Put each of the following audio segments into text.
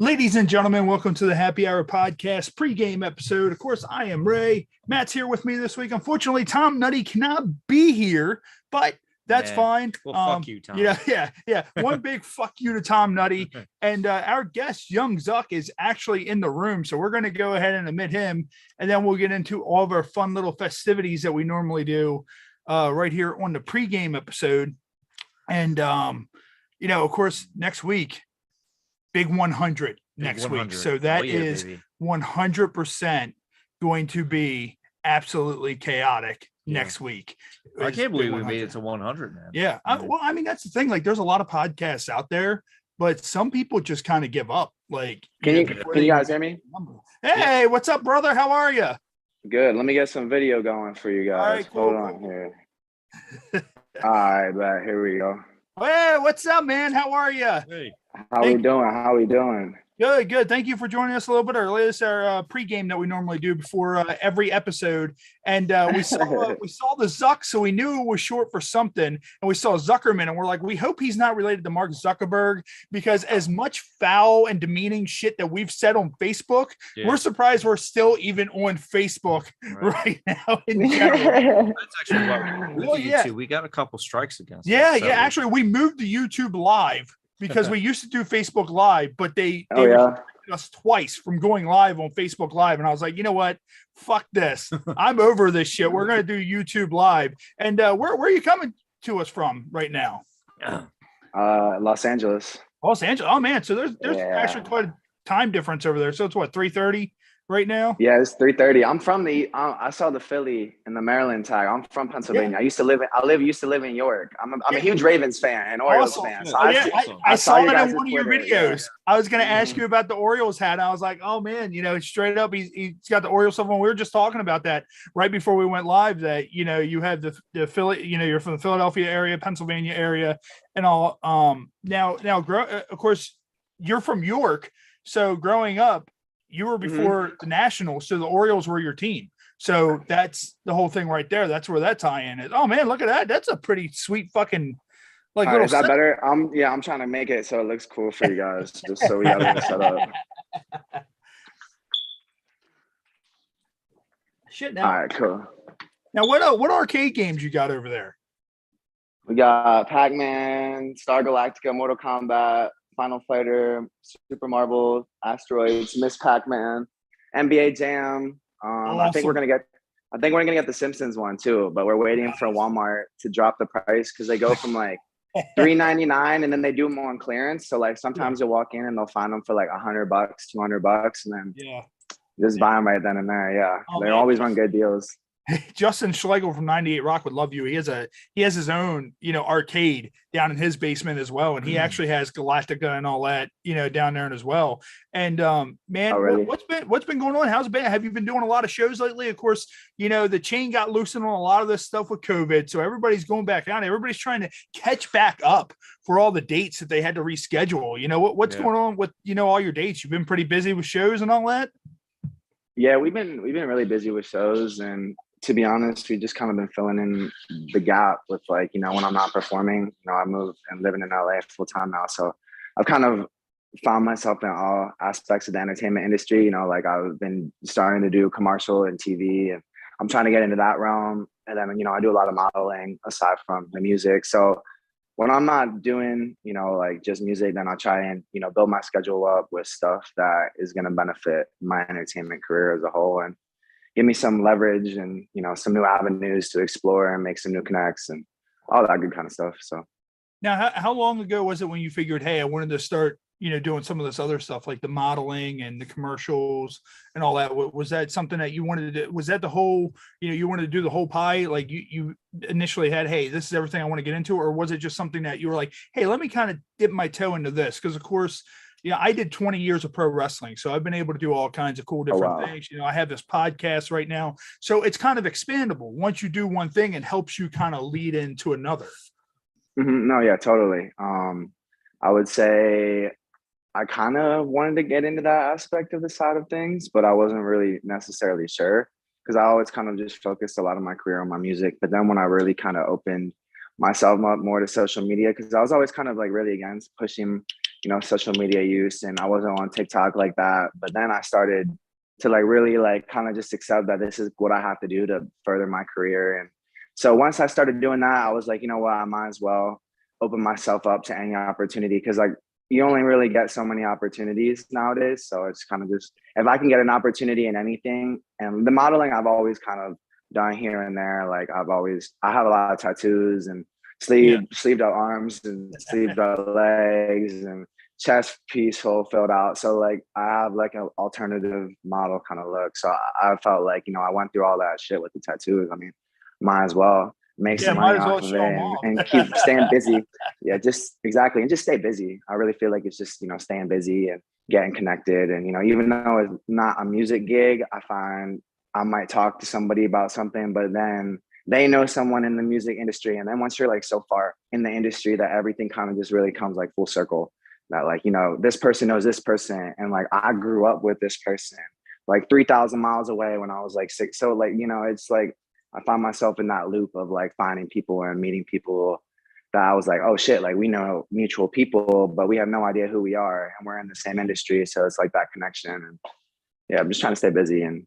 Ladies and gentlemen, welcome to the Happy Hour Podcast pregame episode. Of course, I am Ray. Matt's here with me this week. Unfortunately, Tom Nutty cannot be here, but that's fine. Well, fuck you, Tom. Yeah. One big fuck you to Tom Nutty. And our guest, YNG Zuck, is actually in the room. So we're going to go ahead and admit him. And then we'll get into all of our fun little festivities that we normally do right here on the pregame episode. And, of course, next week, Big 100 next 100. Week. So that is 100% going to be absolutely chaotic next week. I can't believe we made it to 100, man. Yeah. That's the thing. Like, there's a lot of podcasts out there, but some people just kind of give up. Like, can you guys hear me? Hey, what's up, brother? How are you? Good. Let me get some video going for you guys. All right, cool. Hold on here. All right, but here we go. Hey, what's up, man? How are you? Hey. How we doing? Good. Thank you for joining us a little bit early. This is our pregame that we normally do before every episode. And we saw the Zuck, so we knew it was short for something. And we saw Zuckerman, and we're like, we hope he's not related to Mark Zuckerberg, because as much foul and demeaning shit that we've said on Facebook, we're surprised we're still even on Facebook right now in general. That's actually why YouTube. We got a couple strikes against us. Actually, we moved to YouTube Live. Because we used to do Facebook Live, but they us twice from going live on Facebook Live. And I was like, you know what? Fuck this. I'm over this shit. We're going to do YouTube Live. And where are you coming to us from right now? Los Angeles. Los Angeles. Oh, man. So there's actually quite a time difference over there. So it's what, 3:30 right now? Yeah, it's 3:30. I'm from I saw the Philly and the Maryland tag. I'm from Pennsylvania. I used to live in York. I'm a huge Ravens fan and Orioles fan. So I saw that in one of your videos. I was going to ask you about the Orioles hat. I was like, oh man, straight up, he's got the Orioles stuff on. We were just talking about that right before we went live, that, you had the Philly, you're from the Philadelphia area, Pennsylvania area and all. Now, of course, you're from York. So growing up, you were before the Nationals, so the Orioles were your team. So that's the whole thing right there. That's where that tie-in is. Oh man, look at that. That's a pretty sweet fucking little is that better? I'm trying to make it so it looks cool for you guys, just so we got it set up. Shit now. All right, cool. Now what arcade games you got over there? We got Pac-Man, Star Galactica, Mortal Kombat, Final Fighter, Super Marvel, Asteroids, Miss Pac-Man, NBA Jam. Awesome. I think we're gonna get the Simpsons one too, but we're waiting for Walmart to drop the price, because they go from like $3.99 and then they do them on clearance. So like sometimes you'll walk in and they'll find them for like $100, $200, and then just buy them right then and there. Yeah, they always run good deals. Justin Schlegel from 98 Rock would love you. He has his own, arcade down in his basement as well. And he actually has Galactica and all that, down there as well. And man, what's been going on? How's it been? Have you been doing a lot of shows lately? Of course, the chain got loosened on a lot of this stuff with COVID. So everybody's going back down. Everybody's trying to catch back up for all the dates that they had to reschedule. What's going on with, all your dates? You've been pretty busy with shows and all that? Yeah, we've been really busy with shows, and to be honest, we've just kind of been filling in the gap with when I'm not performing. I moved and living in LA full time now. So I've kind of found myself in all aspects of the entertainment industry. I've been starting to do commercial and TV, and I'm trying to get into that realm. And then, I do a lot of modeling aside from the music. So when I'm not doing, just music, then I'll try and, build my schedule up with stuff that is going to benefit my entertainment career as a whole, and give me some leverage and, some new avenues to explore and make some new connects and all that good kind of stuff. So now, how long ago was it when you figured, hey, I wanted to start, doing some of this other stuff like the modeling and the commercials and all that? Was that something that you wanted to do? Was that the whole, you wanted to do the whole pie? Like you initially had, hey, this is everything I want to get into? Or was it just something that you were like, hey, let me kind of dip my toe into this? Because of course, I did 20 years of pro wrestling. So I've been able to do all kinds of cool different things. I have this podcast right now. So it's kind of expandable. Once you do one thing, it helps you kind of lead into another. No, yeah, totally. I would say I kind of wanted to get into that aspect of the side of things, but I wasn't really necessarily sure, because I always kind of just focused a lot of my career on my music. But then when I really kind of opened myself up more to social media, because I was always kind of like really against pushing social media use, and I wasn't on TikTok like that. But then I started to like really like kind of just accept that this is what I have to do to further my career. And so once I started doing that, I was like, you know what, I might as well open myself up to any opportunity, because like you only really get so many opportunities nowadays. So it's kind of just, if I can get an opportunity in anything, and the modeling I've always kind of done here and there. Like I have a lot of tattoos and sleeved up arms and sleeved up legs and chest piece whole filled out. So like I have like an alternative model kind of look. So I felt like, I went through all that shit with the tattoos. I mean, might as well make some money off of it and keep staying busy. Yeah, just exactly. And just stay busy. I really feel like it's just, staying busy and getting connected. And, even though it's not a music gig, I find I might talk to somebody about something, but then they know someone in the music industry. And then once you're like so far in the industry that everything kind of just really comes like full circle, that like, this person knows this person. And like, I grew up with this person like 3,000 miles away when I was like 6. So like, it's like, I find myself in that loop of like finding people and meeting people that I was like, oh shit, like we know mutual people, but we have no idea who we are, and we're in the same industry. So it's like that connection. And yeah, I'm just trying to stay busy, and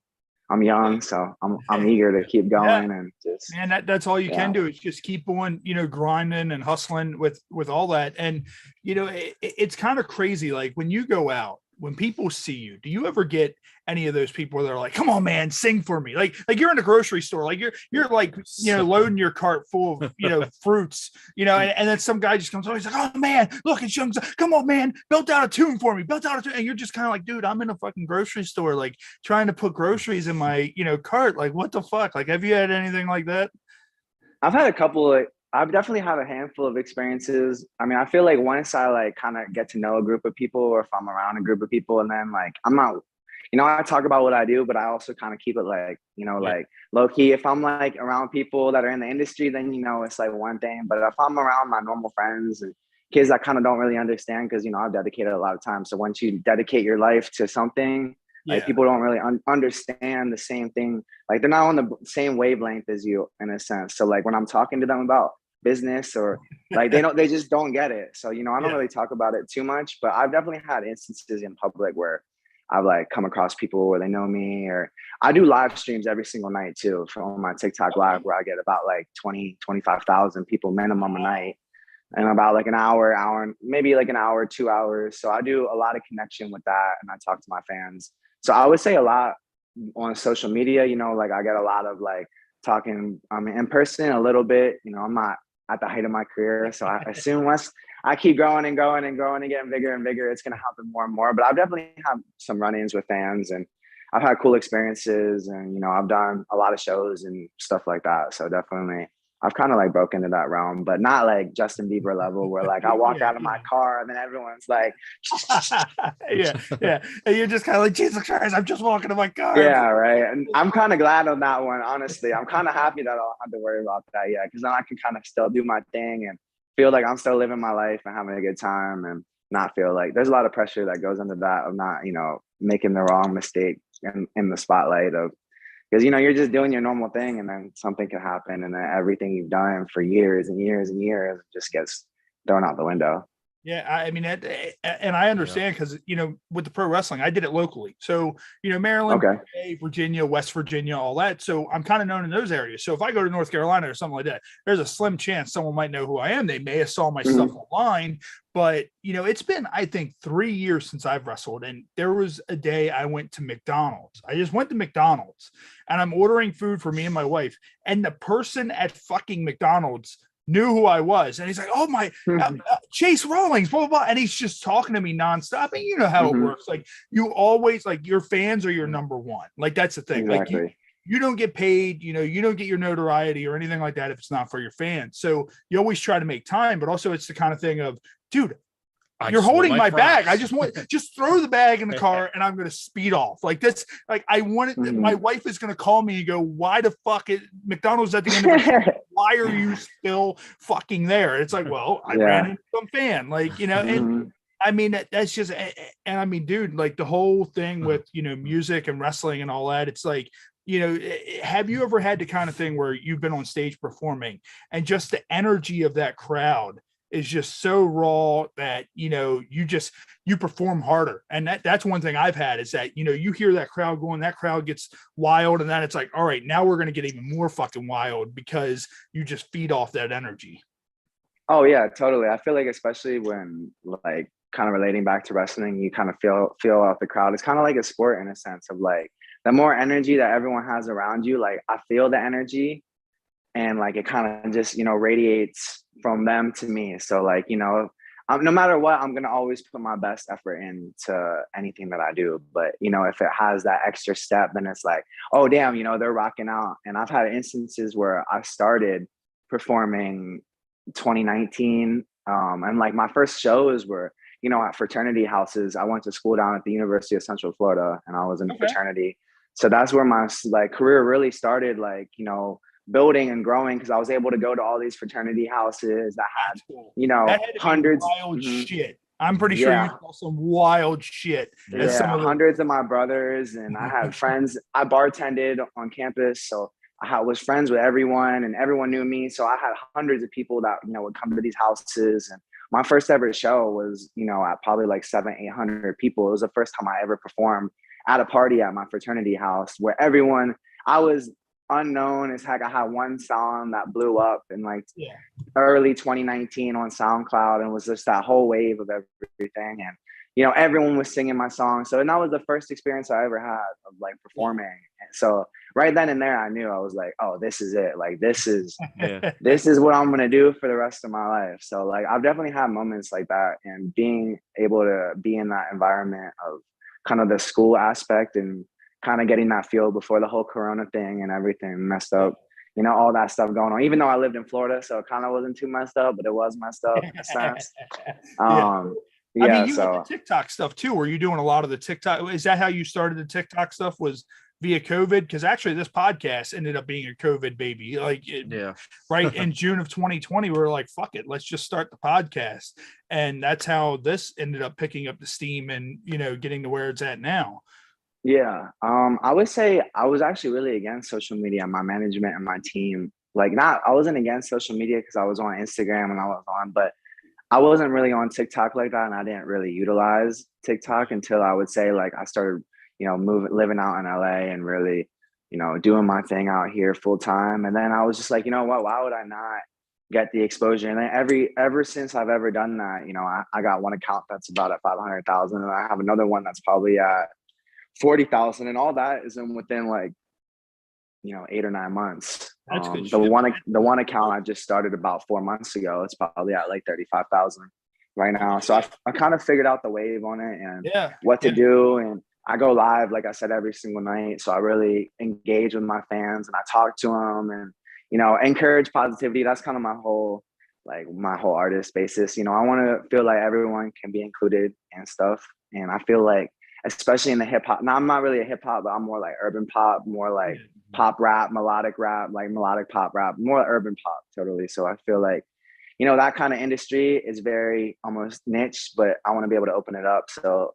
I'm young, so I'm eager to keep going. And just, man, that's all you can do is just keep on, grinding and hustling with all that. And, it's kind of crazy. Like when you go out, when people see you, do you ever get any of those people that are like, come on, man, sing for me? Like you're in a grocery store, like you're like, loading your cart full of, fruits, and then some guy just comes over, he's like, oh man, look, it's young. Come on, man, belt out a tune for me, And you're just kind of like, dude, I'm in a fucking grocery store, like trying to put groceries in my, cart. Like, what the fuck? Like, have you had anything like that? I've had a couple I've definitely had a handful of experiences. I mean, I feel like once I like kind of get to know a group of people, or if I'm around a group of people, and then like I'm not, I talk about what I do, but I also kind of keep it like, like low key. If I'm like around people that are in the industry, then, it's like one thing. But if I'm around my normal friends and kids that kind of don't really understand, because, I've dedicated a lot of time. So once you dedicate your life to something, like people don't really understand the same thing. Like they're not on the same wavelength as you in a sense. So like when I'm talking to them about business or like they just don't get it. So, I don't really talk about it too much, but I've definitely had instances in public where I've like come across people where they know me, or I do live streams every single night too from my TikTok live, where I get about like 25,000 people minimum a night, and about like an hour, maybe like an hour, 2 hours. So I do a lot of connection with that, and I talk to my fans. So I would say a lot on social media, like I get a lot of like talking in person a little bit. I'm not at the height of my career, so I assume once I keep growing and growing and growing and getting bigger and bigger, it's going to happen more and more. But I've definitely had some run-ins with fans, and I've had cool experiences, and I've done a lot of shows and stuff like that. So definitely I've kind of like broke into that realm, but not like Justin Bieber level where like I walk out of my car and then everyone's like, yeah. And you're just kind of like, Jesus Christ, I'm just walking to my car. Yeah, right. And I'm kind of glad on that one, honestly. I'm kind of happy that I don't have to worry about that yet, because then I can kind of still do my thing and feel like I'm still living my life and having a good time, and not feel like there's a lot of pressure that goes into that of not, making the wrong mistake in the spotlight of, because, you're just doing your normal thing, and then something can happen, and then everything you've done for years and years and years just gets thrown out the window. Yeah, I mean, and I understand because, with the pro wrestling, I did it locally. So, Maryland, Virginia, West Virginia, all that. So I'm kind of known in those areas. So if I go to North Carolina or something like that, there's a slim chance someone might know who I am. They may have saw my stuff online, but, it's been, I think, 3 years since I've wrestled. And there was a day I went to McDonald's. I just went to McDonald's, and I'm ordering food for me and my wife. And the person at fucking McDonald's knew who I was, and he's like, oh my, Chase Rawlings, blah, blah, blah. And he's just talking to me nonstop. And you know how it works. Like, you always, like, your fans are your number one. Like, that's the thing. Exactly. Like, you don't get paid, you don't get your notoriety or anything like that if it's not for your fans. So you always try to make time, but also it's the kind of thing of, dude, you're holding my bag. I just throw the bag in the car and I'm going to speed off. Like, that's like, I wanted, my wife is going to call me and go, why the fuck is McDonald's at the end of the why are you still fucking there? It's like, well, I ran into some fan, like, and I mean, that's just, and I mean, dude, like the whole thing with, music and wrestling and all that, it's like, have you ever had the kind of thing where you've been on stage performing and just the energy of that crowd is just so raw that, you know, you perform harder. And that's one thing I've had is that, you know, you hear that crowd going, that crowd gets wild. And then it's like, all right, now we're going to get even more fucking wild because you just feed off that energy. Oh yeah, totally. I feel like, especially when like kind of relating back to wrestling, you kind of feel off the crowd. It's kind of like a sport in a sense of like, the more energy that everyone has around you, like I feel the energy, and like it kind of just, you know, radiates from them to me. So like, you know, no matter what, I'm going to always put my best effort into anything that I do. But, you know, if it has that extra step, then it's like, oh, damn, you know, they're rocking out. And I've had instances where I started performing 2019. And like my first shows were, you know, at fraternity houses. I went to school down at the University of Central Florida, and I was in a fraternity. So that's where my like career really started, like, you know, building and growing, because I was able to go to all these fraternity houses that had, you know, that had hundreds wild shit. I'm pretty sure you saw some wild shit. Yeah, hundreds of my brothers, and I had friends. I bartended on campus, so I was friends with everyone, and everyone knew me. So I had hundreds of people that, you know, would come to these houses. And my first ever show was, you know, at probably like 700-800 people. It was the first time I ever performed at a party at my fraternity house, where I was unknown as heck. I had one song that blew up in like early 2019 on SoundCloud, and was just that whole wave of everything. And, you know, everyone was singing my song. So, and that was the first experience I ever had of like performing. And so right then and there, I knew, I was like, oh, this is it. Like, this is what I'm going to do for the rest of my life. So like, I've definitely had moments like that, and being able to be in that environment of kind of the school aspect, and kind of getting that feel before the whole Corona thing and everything messed up, you know, all that stuff going on, even though I lived in Florida, so it kind of wasn't too messed up, but it was messed up in a sense. I mean, you did the TikTok stuff too. Were you doing a lot of the TikTok? Is that how you started the TikTok stuff, was via COVID? Because actually this podcast ended up being a COVID baby. Like, right in June of 2020, we were like, fuck it, let's just start the podcast. And that's how this ended up picking up the steam and, you know, getting to where it's at now. Yeah. I would say I was actually really against social media. My management and my team, like, I wasn't against social media because I was on Instagram and I was on, but I wasn't really on TikTok like that. And I didn't really utilize TikTok until, I would say, like, I started, you know, living out in LA and really, you know, doing my thing out here full time. And then I was just like, you know what, why would I not get the exposure? And then ever since I've ever done that, you know, I got one account that's about at 500,000, and I have another one that's probably at 40,000, and all that is within like, you know, 8 or 9 months. That's good. The one account I just started about 4 months ago, it's probably at like 35,000 right now. So I kind of figured out the wave on it and what to do. And I go live, like I said, every single night. So I really engage with my fans, and I talk to them, and, you know, encourage positivity. That's kind of my whole artist basis. You know, I want to feel like everyone can be included and stuff. And I feel like, especially in the hip hop. Now, I'm not really a hip hop, but I'm more like urban pop, more like pop rap, melodic pop rap, more urban pop, totally. So I feel like, you know, that kind of industry is very almost niche, but I want to be able to open it up. So,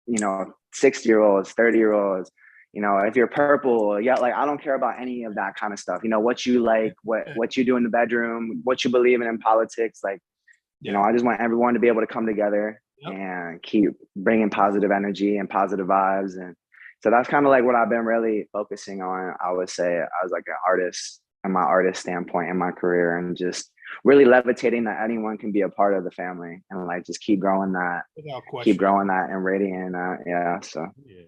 you know, 60-year-olds, 30-year-olds, you know, if you're purple, like, I don't care about any of that kind of stuff. You know, what you like, what you do in the bedroom, what you believe in politics. Like, you know, I just want everyone to be able to come together and keep bringing positive energy and positive vibes. And so that's kind of like what I've been really focusing on, I would say, as like an artist and my artist standpoint in my career, and just really levitating that anyone can be a part of the family, and like just keep growing that and radiating that. Yeah. So. Yeah.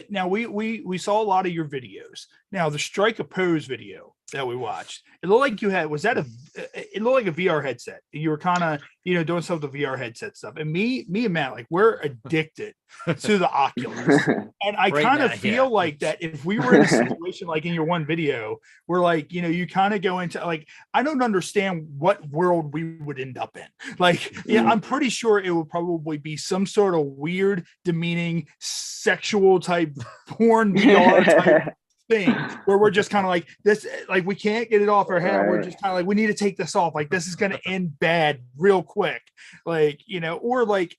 Now we saw a lot of your videos. Now the Strike a Pose video that we watched, it looked like you had, it looked like a VR headset. You were kind of, you know, doing some of the VR headset stuff. And me and Matt, like, we're addicted to the Oculus. And I kind of feel like that if we were in a situation like in your one video, where, like, you know, you kind of go into, like, I don't understand what world we would end up in. Like, I'm pretty sure it would probably be some sort of weird, demeaning, sexual type porn VR type thing, where we're just kind of like this, like, we can't get it off our head. We're just kind of like, we need to take this off. Like, this is going to end bad real quick. Like, you know, or like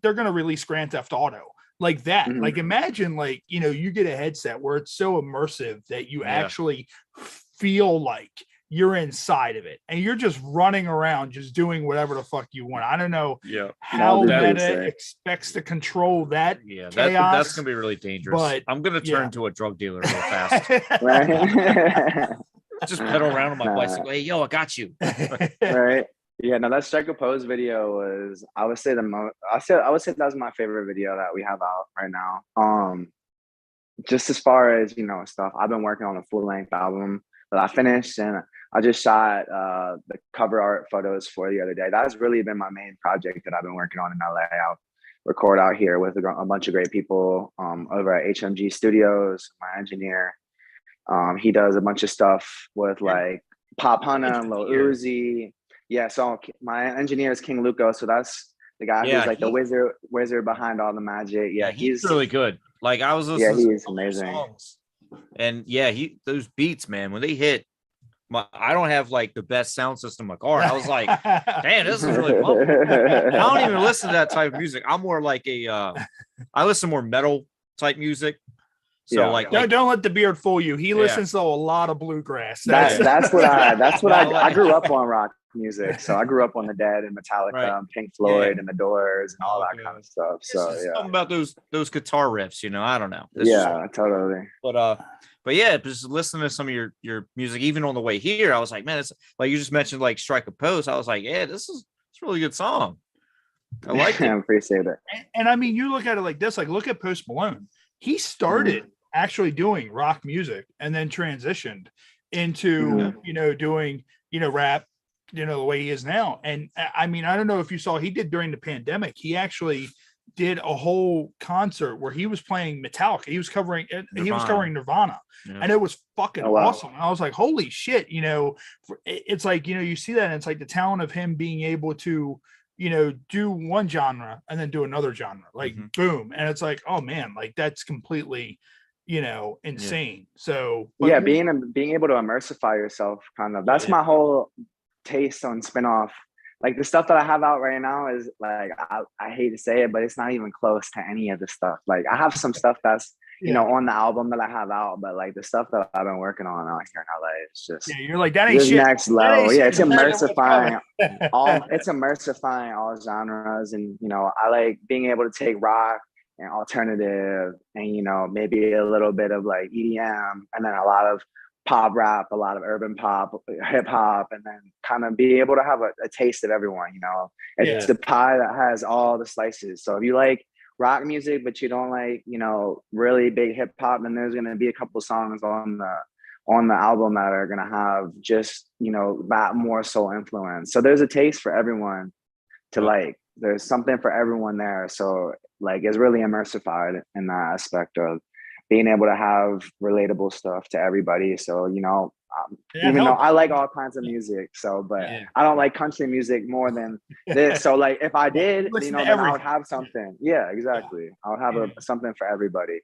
they're going to release Grand Theft Auto like that. Like, imagine, like, you know, you get a headset where it's so immersive that you actually feel like you're inside of it and you're just running around, just doing whatever the fuck you want. I don't know how meta expects to control that. Yeah, chaos, that's gonna be really dangerous. But I'm gonna turn to a drug dealer real fast. Just pedal around on my bicycle. Hey, yo, I got you. Right. Yeah, no, that Strike a Pose video was, I would say that was my favorite video that we have out right now. Just as far as, you know, stuff, I've been working on a full length album that I finished, and I just shot the cover art photos for the other day. That's really been my main project that I've been working on in LA. I'll record out here with a bunch of great people over at HMG Studios. My engineer, he does a bunch of stuff with like Pop Hunter and Lil Uzi. Yeah, so my engineer is King Luco, so that's the guy who's like the wizard behind all the magic. Yeah, he's really good. Like I was listening to he's amazing. Songs, and those beats, man, when they hit, I don't have like the best sound system in my car. I was like, damn, this is really bumping. I don't even listen to that type of music. I'm more like I listen more metal type music. So don't let the beard fool you. He listens to a lot of bluegrass. That's what I grew up on rock music. So I grew up on the Dead and Metallica and Pink Floyd and the Doors and all that kind of stuff. So something about those guitar riffs, you know, I don't know. Totally. But yeah, just listening to some of your music, even on the way here, I was like, man, it's like you just mentioned like Strike a Pose. I was like, yeah, it's a really good song. I like it. I appreciate it. And I mean, you look at it like this, like look at Post Malone. He started actually doing rock music and then transitioned into, you know, doing, you know, rap, you know, the way he is now. And I mean, I don't know if you saw, he did during the pandemic, he actually did a whole concert where he was playing Metallica. He was covering Nirvana. And it was fucking awesome. And I was like, holy shit, you know, it's like, you know, you see that and it's like the talent of him being able to, you know, do one genre and then do another genre, like boom. And it's like, oh man, like that's completely, you know, insane. So being able to immersify yourself kind of, that's my whole taste on spinoff. Like the stuff that I have out right now is like, I hate to say it, but it's not even close to any of the stuff. Like I have some stuff that's, you know, on the album that I have out, but like the stuff that I've been working on out here in LA, it's just, you're like, that ain't shit. Next level. Yeah, it's immersifying it's immersifying all genres. And, you know, I like being able to take rock and alternative and, you know, maybe a little bit of like EDM and then a lot of pop rap, a lot of urban pop, hip hop, and then kind of be able to have a taste of everyone, you know. It's the pie that has all the slices. So if you like rock music, but you don't like, you know, really big hip hop, then there's going to be a couple songs on the album that are going to have just, you know, that more soul influence. So there's a taste for everyone to like, there's something for everyone there. So like, it's really immersified in that aspect of being able to have relatable stuff to everybody. So, you know, even though I like all kinds of music, but I don't like country music more than this. So like, if I did, you know, then I would have something. Yeah, exactly. I would have something for everybody.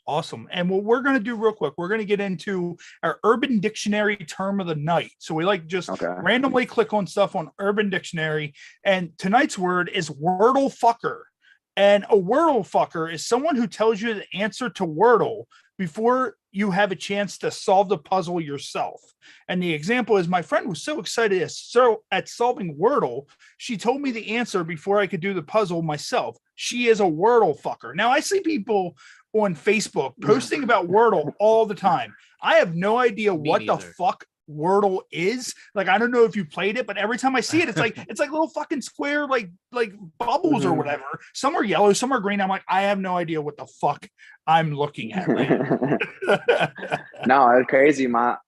Awesome. And what we're going to do real quick, we're going to get into our Urban Dictionary term of the night. So we like just randomly click on stuff on Urban Dictionary. And tonight's word is Wordle fucker. And a Wordle fucker is someone who tells you the answer to Wordle before you have a chance to solve the puzzle yourself. And the example is my friend was so excited at solving Wordle, she told me the answer before I could do the puzzle myself. She is a Wordle fucker. Now I see people on Facebook posting about Wordle all the time. I have no idea what the fuck Wordle is. Like, I don't know if you played it, but every time I see it, it's like little fucking square like bubbles or whatever. Some are yellow, some are green. I'm like, I have no idea what the fuck I'm looking at right now. No, it's crazy. I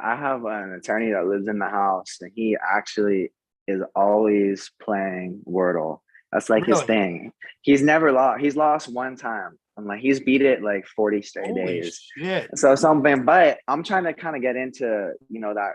have an attorney that lives in the house, and he actually is always playing Wordle. That's like his thing. He's never lost. He's lost one time. I'm like, he's beat it like 40 straight days. Shit. So something, but I'm trying to kind of get into, you know, that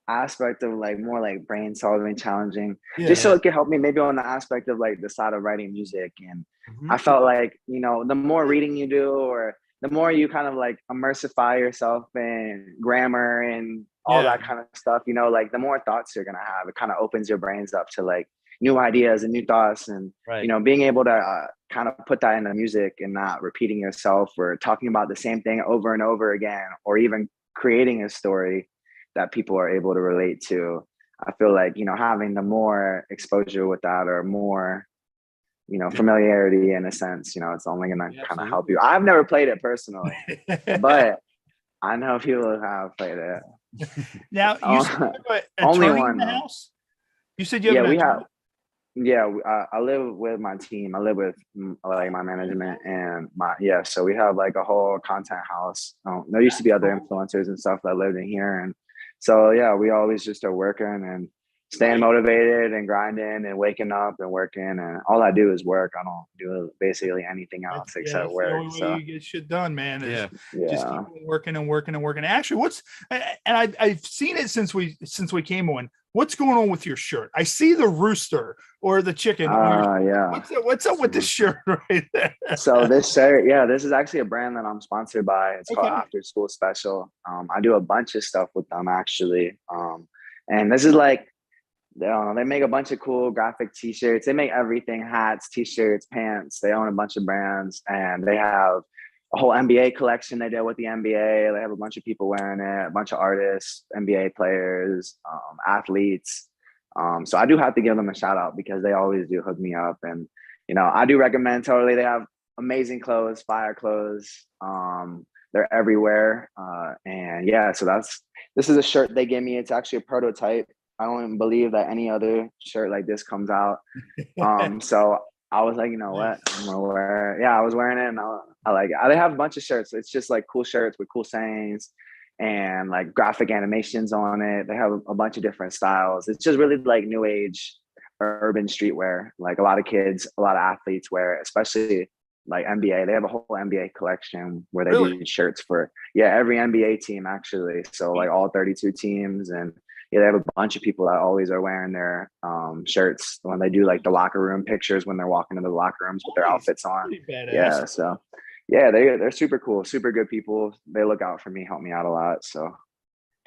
aspect of like more like brain solving, challenging, just so it can help me maybe on the aspect of like the side of writing music. And I felt like, you know, the more reading you do, or the more you kind of like immersify yourself in grammar and all that kind of stuff, you know, like the more thoughts you're going to have, it kind of opens your brains up to like new ideas and new thoughts. And, you know, being able to kind of put that in the music and not repeating yourself or talking about the same thing over and over again, or even creating a story that people are able to relate to. I feel like, you know, having the more exposure with that, or more, you know, familiarity in a sense, you know, it's only going to kind of help you. I've never played it personally, but I know people who have played it. Now, you said you have an only attorney one in the though. house? You said you have an attorney? I live with my team. I live with like my management and so we have like a whole content house. There used to be other influencers and stuff that lived in here, and so we always just are working and staying motivated and grinding and waking up and working, and all I do is work. I don't do basically anything else except work. The only way you get shit done, man. Is just keep working and working and working. Actually, I've seen it since we came on. What's going on with your shirt? I see the rooster or the chicken. What's up with this shirt right there? So this shirt, this is actually a brand that I'm sponsored by. It's called After School Special. I do a bunch of stuff with them actually. And this is like, they make a bunch of cool graphic t-shirts. They make everything: hats, t-shirts, pants. They own a bunch of brands, and they have a whole NBA collection they did with the NBA. They have a bunch of people wearing it, a bunch of artists, NBA players, athletes. So I do have to give them a shout out because they always do hook me up. And, you know, I do recommend totally. They have amazing clothes, fire clothes. They're everywhere. So this is a shirt they gave me. It's actually a prototype. I don't even believe that any other shirt like this comes out. So I was like, you know what, I'm gonna wear it. I was wearing it, and I like it. They have a bunch of shirts. It's just like cool shirts with cool sayings and like graphic animations on it. They have a bunch of different styles. It's just really like new age urban streetwear. Like a lot of kids, a lot of athletes wear it, especially like NBA. They have a whole NBA collection where they do shirts for every NBA team actually. So like all 32 teams, and they have a bunch of people that always are wearing their shirts when they do like the locker room pictures when they're walking into the locker rooms with their outfits on. They're super cool, super good people. They look out for me, help me out a lot. So.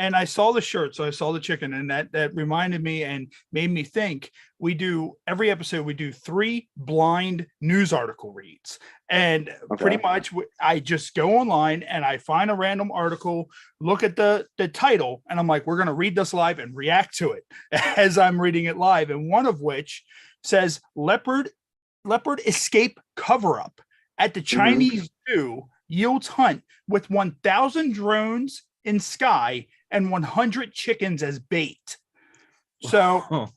And I saw the shirt, so I saw the chicken, and that reminded me and made me think. Every episode we do 3 blind news article reads, and pretty much I just go online and I find a random article, look at the title, and I'm like, we're going to read this live and react to it as I'm reading it live. And one of which says Leopard Escape cover-up at the Chinese zoo yields hunt with 1,000 drones in sky and 100 chickens as bait. So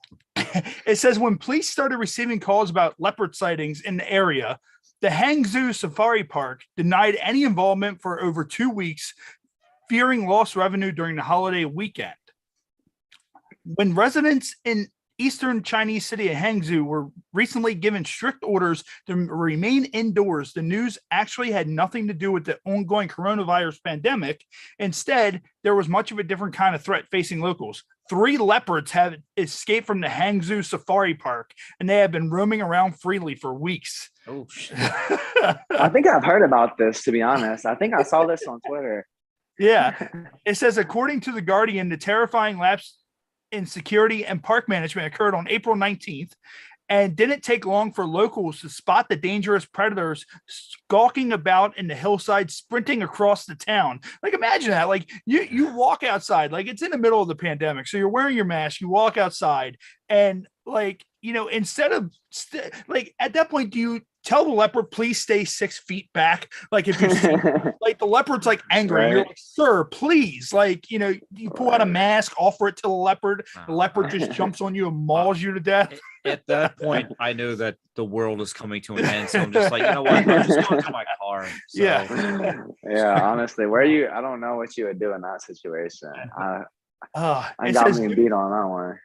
it says when police started receiving calls about leopard sightings in the area, the Hangzhou Safari Park denied any involvement for over 2 weeks, fearing lost revenue during the holiday weekend. When residents in eastern Chinese city of Hangzhou were recently given strict orders to remain indoors, the news actually had nothing to do with the ongoing coronavirus pandemic. Instead, there was much of a different kind of threat facing locals. 3 leopards have escaped from the Hangzhou Safari Park, and they have been roaming around freely for weeks. Oh, shit. I think I've heard about this, to be honest. I think I saw this on Twitter. It says, according to The Guardian, the terrifying lapse in security and park management occurred on April 19th, and didn't take long for locals to spot the dangerous predators skulking about in the hillside, sprinting across the town. Like, imagine that. Like, you walk outside, like it's in the middle of the pandemic, so you're wearing your mask, you walk outside, and like, you know, instead of like at that point, do you tell the leopard, please stay 6 feet back? Like, if you see, like the leopard's like angry, you're like, sir, please, like, you know, you pull out a mask, offer it to the leopard just jumps on you and mauls you to death. At that point, I know that the world is coming to an end, so I'm just like, you know what, I'm just going to my car. So. Honestly, I don't know what you would do in that situation. I got me beat on that one.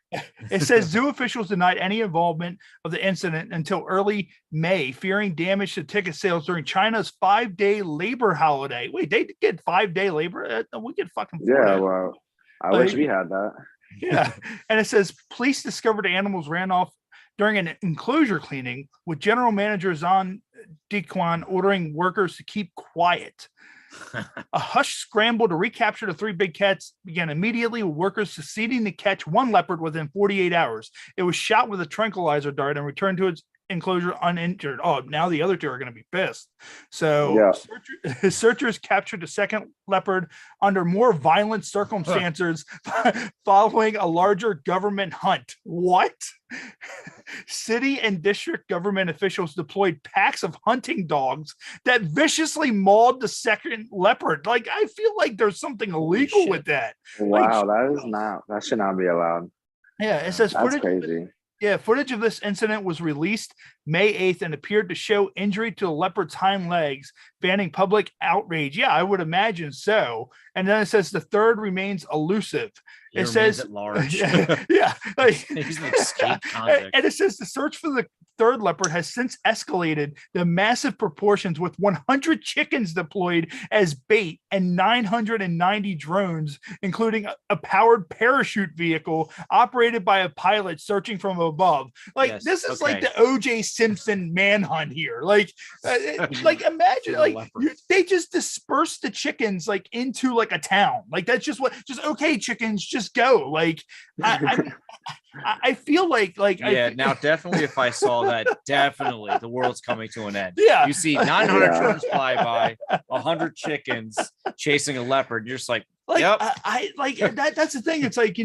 It says zoo officials denied any involvement of the incident until early May, fearing damage to ticket sales during China's 5-day labor holiday. Wait, they get 5-day labor? We get fucking 4 days. Well, I wish we had that. And it says police discovered animals ran off during an enclosure cleaning, with General Manager Zhang Diquan ordering workers to keep quiet. A hushed scramble to recapture the 3 big cats began immediately, with workers succeeding to catch 1 leopard within 48 hours. It was shot with a tranquilizer dart and returned to its enclosure uninjured. Oh, now the other two are going to be pissed. So searchers captured the second leopard under more violent circumstances following a larger government hunt. What? City and district government officials deployed packs of hunting dogs that viciously mauled the second leopard. Like, I feel like there's something illegal with that. Wow, like, that should not be allowed. Yeah, it says that's crazy. Footage of this incident was released May 8th and appeared to show injury to the leopard's hind legs, fanning public outrage. Yeah, I would imagine so. And then it says the third remains elusive. It says at large. Like, he's an escaped convict. And it says the search for the third leopard has since escalated to massive proportions, with 100 chickens deployed as bait and 990 drones, including a powered parachute vehicle operated by a pilot searching from above. Like, this is like the O.J. Simpson manhunt here. Like imagine they just disperse the chickens like into like a town. Like, that's just okay, chickens, just go. Like, I feel like now definitely if I saw that, definitely the world's coming to an end. Yeah, you see 900 drones fly by, 100 chickens chasing a leopard. You're just like yep. I like that. That's the thing. It's like,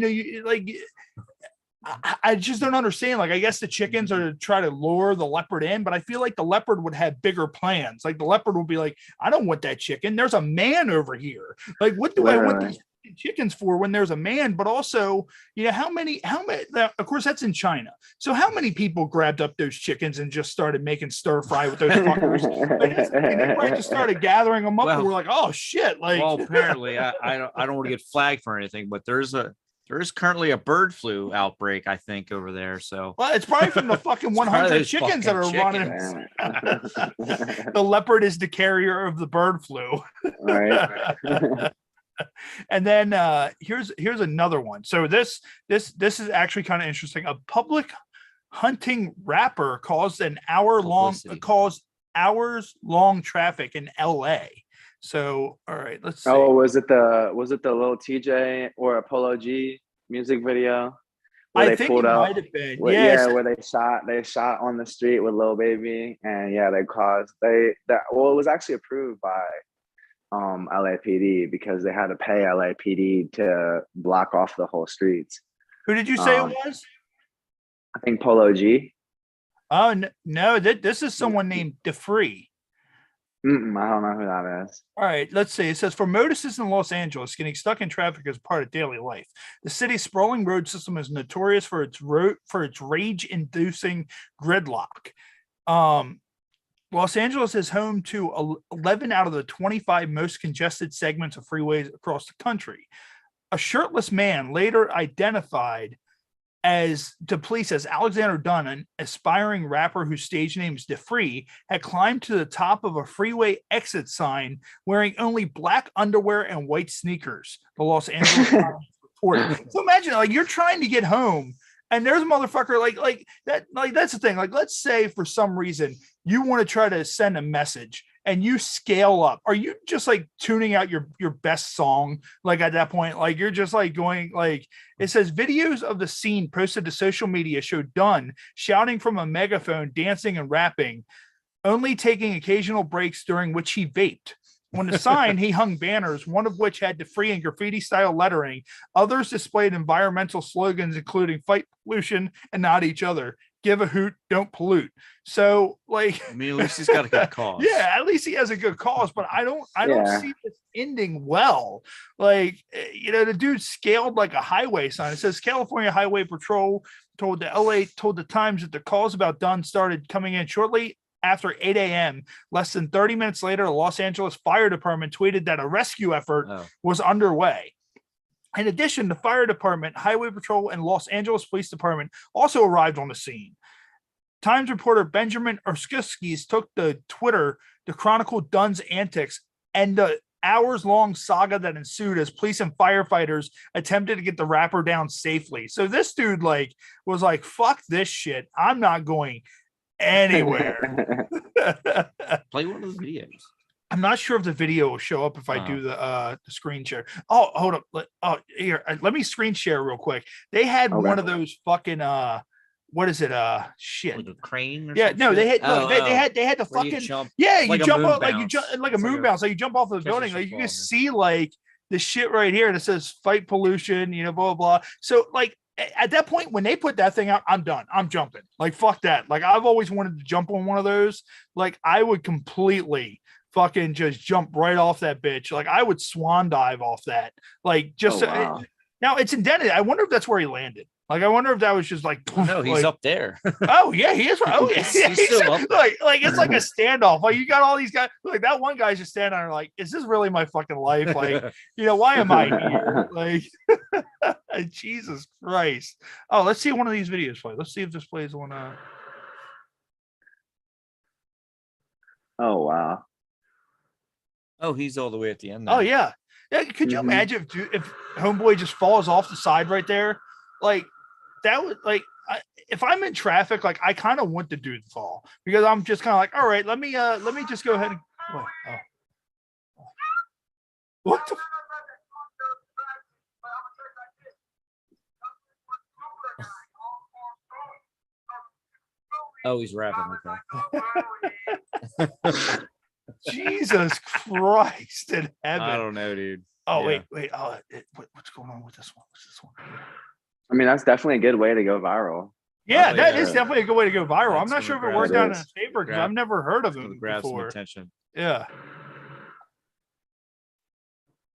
I just don't understand. Like, I guess the chickens are to try to lure the leopard in, but I feel like the leopard would have bigger plans. Like, the leopard will be like, I don't want that chicken. There's a man over here. Like, what do I want these chickens for when there's a man? But also, how many, of course that's in China. So how many people grabbed up those chickens and just started making stir fry with those fuckers? They probably just started gathering them up, and we're like, oh shit. Like, well, apparently I don't want to get flagged for anything, but there is currently a bird flu outbreak, I think, over there. So, well, it's probably from the fucking 100 chickens that are running. The leopard is the carrier of the bird flu. Right. And then here's another one. So this is actually kind of interesting. A public hunting rapper caused hours long traffic in LA. So, all right, let's see. Oh, was it the little TJ or Apollo G music video? I think it might have been. Where they shot on the street with Lil Baby, and it was actually approved by LAPD, because they had to pay LAPD to block off the whole streets. Who did you say it was? I think Polo G. Oh no, this is someone named DeFree. I don't know who that is. All right, let's see. It says, for motorists in Los Angeles, getting stuck in traffic is part of daily life. The city's sprawling road system is notorious for its rage-inducing gridlock. Los Angeles is home to 11 out of the 25 most congested segments of freeways across the country. A shirtless man, later identified to police as Alexander Dunn, an aspiring rapper whose stage name is DeFree, had climbed to the top of a freeway exit sign wearing only black underwear and white sneakers, the Los Angeles Times reported. So imagine, like, you're trying to get home, and there's a motherfucker like that. Like, that's the thing. Like, let's say for some reason you want to try to send a message and you scale up. Are you just like tuning out your best song? Like, at that point, like, you're just like going, like, it says videos of the scene posted to social media show Dunn shouting from a megaphone, dancing and rapping, only taking occasional breaks during which he vaped. On the sign, he hung banners, one of which had DeFree and graffiti-style lettering. Others displayed environmental slogans, including "Fight pollution and not each other," "Give a hoot, don't pollute." So, like, I mean, at least he's got a good cause. Yeah, at least he has a good cause. But I don't see this ending well. Like, the dude scaled like a highway sign. It says California Highway Patrol told the Times that the calls about Dunn started coming in shortly after 8 a.m. Less than 30 minutes later, the Los Angeles Fire Department tweeted that a rescue effort was underway. In addition, the fire department, highway patrol, and Los Angeles Police Department also arrived on the scene. Times reporter Benjamin Erskowskis took to Twitter to chronicle Dunn's antics and the hours-long saga that ensued as police and firefighters attempted to get the rapper down safely. So this dude was like, fuck this shit. I'm not going anywhere. Play one of the videos. I'm not sure if the video will show up if I do the screen share. Oh, hold up. Here, let me screen share real quick. They had one of those fucking what is it? Shit. Like a crane or Yeah, some no, shit? they had they had the Where you fucking jump, yeah, you like a jump moon out like you jump bounce. like a It's moon like a- bounce, like you jump off the catch building, yourself like you can falling. see like the shit right here that says fight pollution, you know, blah blah blah. So like at that point when they put that thing out, I'm done. I'm jumping. Like fuck that. Like I've always wanted to jump on one of those. Like I would completely fucking just jump right off that bitch. Like I would swan dive off that. Like just wow. now it's indented. I wonder if that's where he landed. Like I wonder if that was just like No, he's like, up there. oh yeah, he is. Oh yeah, He's still up there. like it's like a standoff. Like you got all these guys. Like that one guy's just standing there, like, is this really my fucking life? Like, you know, why am I here? Like, Jesus Christ. Oh, let's see one of these videos play. Let's see if this plays on. Oh wow. Oh, he's all the way at the end now. Oh yeah, yeah. Could you imagine if Homeboy just falls off the side right there? Like that would like. If I'm in traffic, like I kind of want the dude to fall because I'm just kind of like, all right, let me just go ahead and what the Oh, he's rapping. Okay. Jesus Christ in heaven. I don't know, dude. Oh, Yeah. wait. What's going on with this one? What's this one? I mean, that's definitely a good way to go viral. Yeah, Oh, that yeah. is definitely a good way to go viral. I'm That's not sure if gonna it worked grab- out in his favor because grab- I've never heard of Gonna him grab some before. attention. Yeah.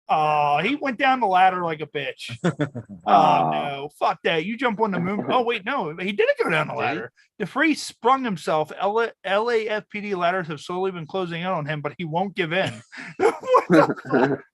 Oh, he went down the ladder like a bitch. Oh no, fuck that. You jump on the moon. Oh wait, no, he didn't go down the Did he? ladder. DeFree sprung himself. LAFPD ladders have slowly been closing in on him, but he won't give in. What the fuck?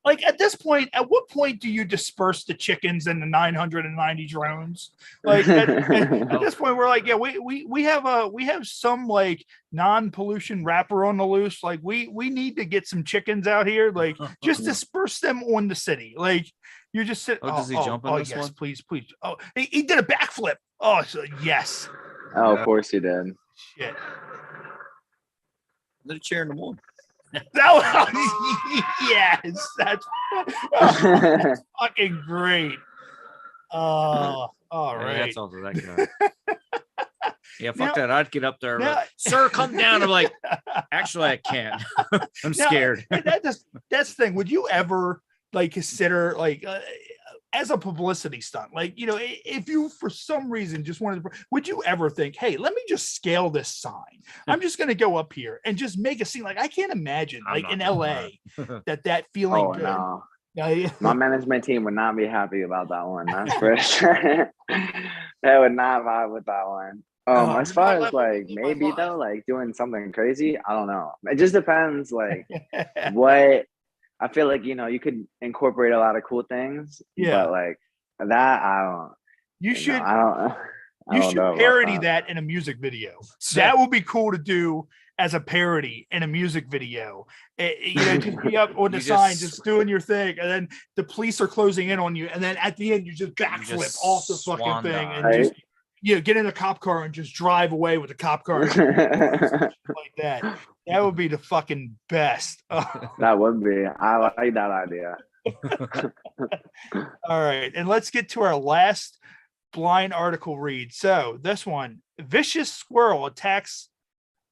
Like at this point, at what point do you disperse the chickens and the 990 drones? Like at this point, we're like, yeah, we have some like non-pollution wrapper on the loose. Like we need to get some chickens out here. Like just disperse them on the city. Like you just sit. Oh, does he jump on this yes, one? please. Oh, he did a backflip. Oh, so yes. Oh, of course you did. Shit. Let a chair in the moon. That was, yes, that's fucking great. All Yeah, right. that's all for that guy. Yeah, fuck Now- that. I'd get up there, now- like, sir, come down. I'm like, actually, I can't. I'm Now, scared. that's the thing. Would you ever like consider like as a publicity stunt, like, you know, if you for some reason just wanted to, would you ever think, hey, let me just scale this sign? I'm just going to go up here and just make a scene. Like I can't imagine I'm like not in doing LA that feeling. Oh good. no. Yeah. My management team would not be happy about that one. That's for sure. They would not vibe with that one. As far as like maybe though, like doing something crazy, I don't know. It just depends. Like what I feel like, you know, you could incorporate a lot of cool things. Yeah. But like that, I don't. You should. I don't. I You don't should know about parody that in a music video. That would be cool to do as a parody in a music video. You know, just be up on the sign, just doing your thing, and then the police are closing in on you, and then at the end you just backflip off the fucking swan thing dive. and just get in a cop car and just drive away with the cop car like that. That would be the fucking best. Oh. That would be. I like that idea. All right, and let's get to our last blind article read. So this one, vicious squirrel attacks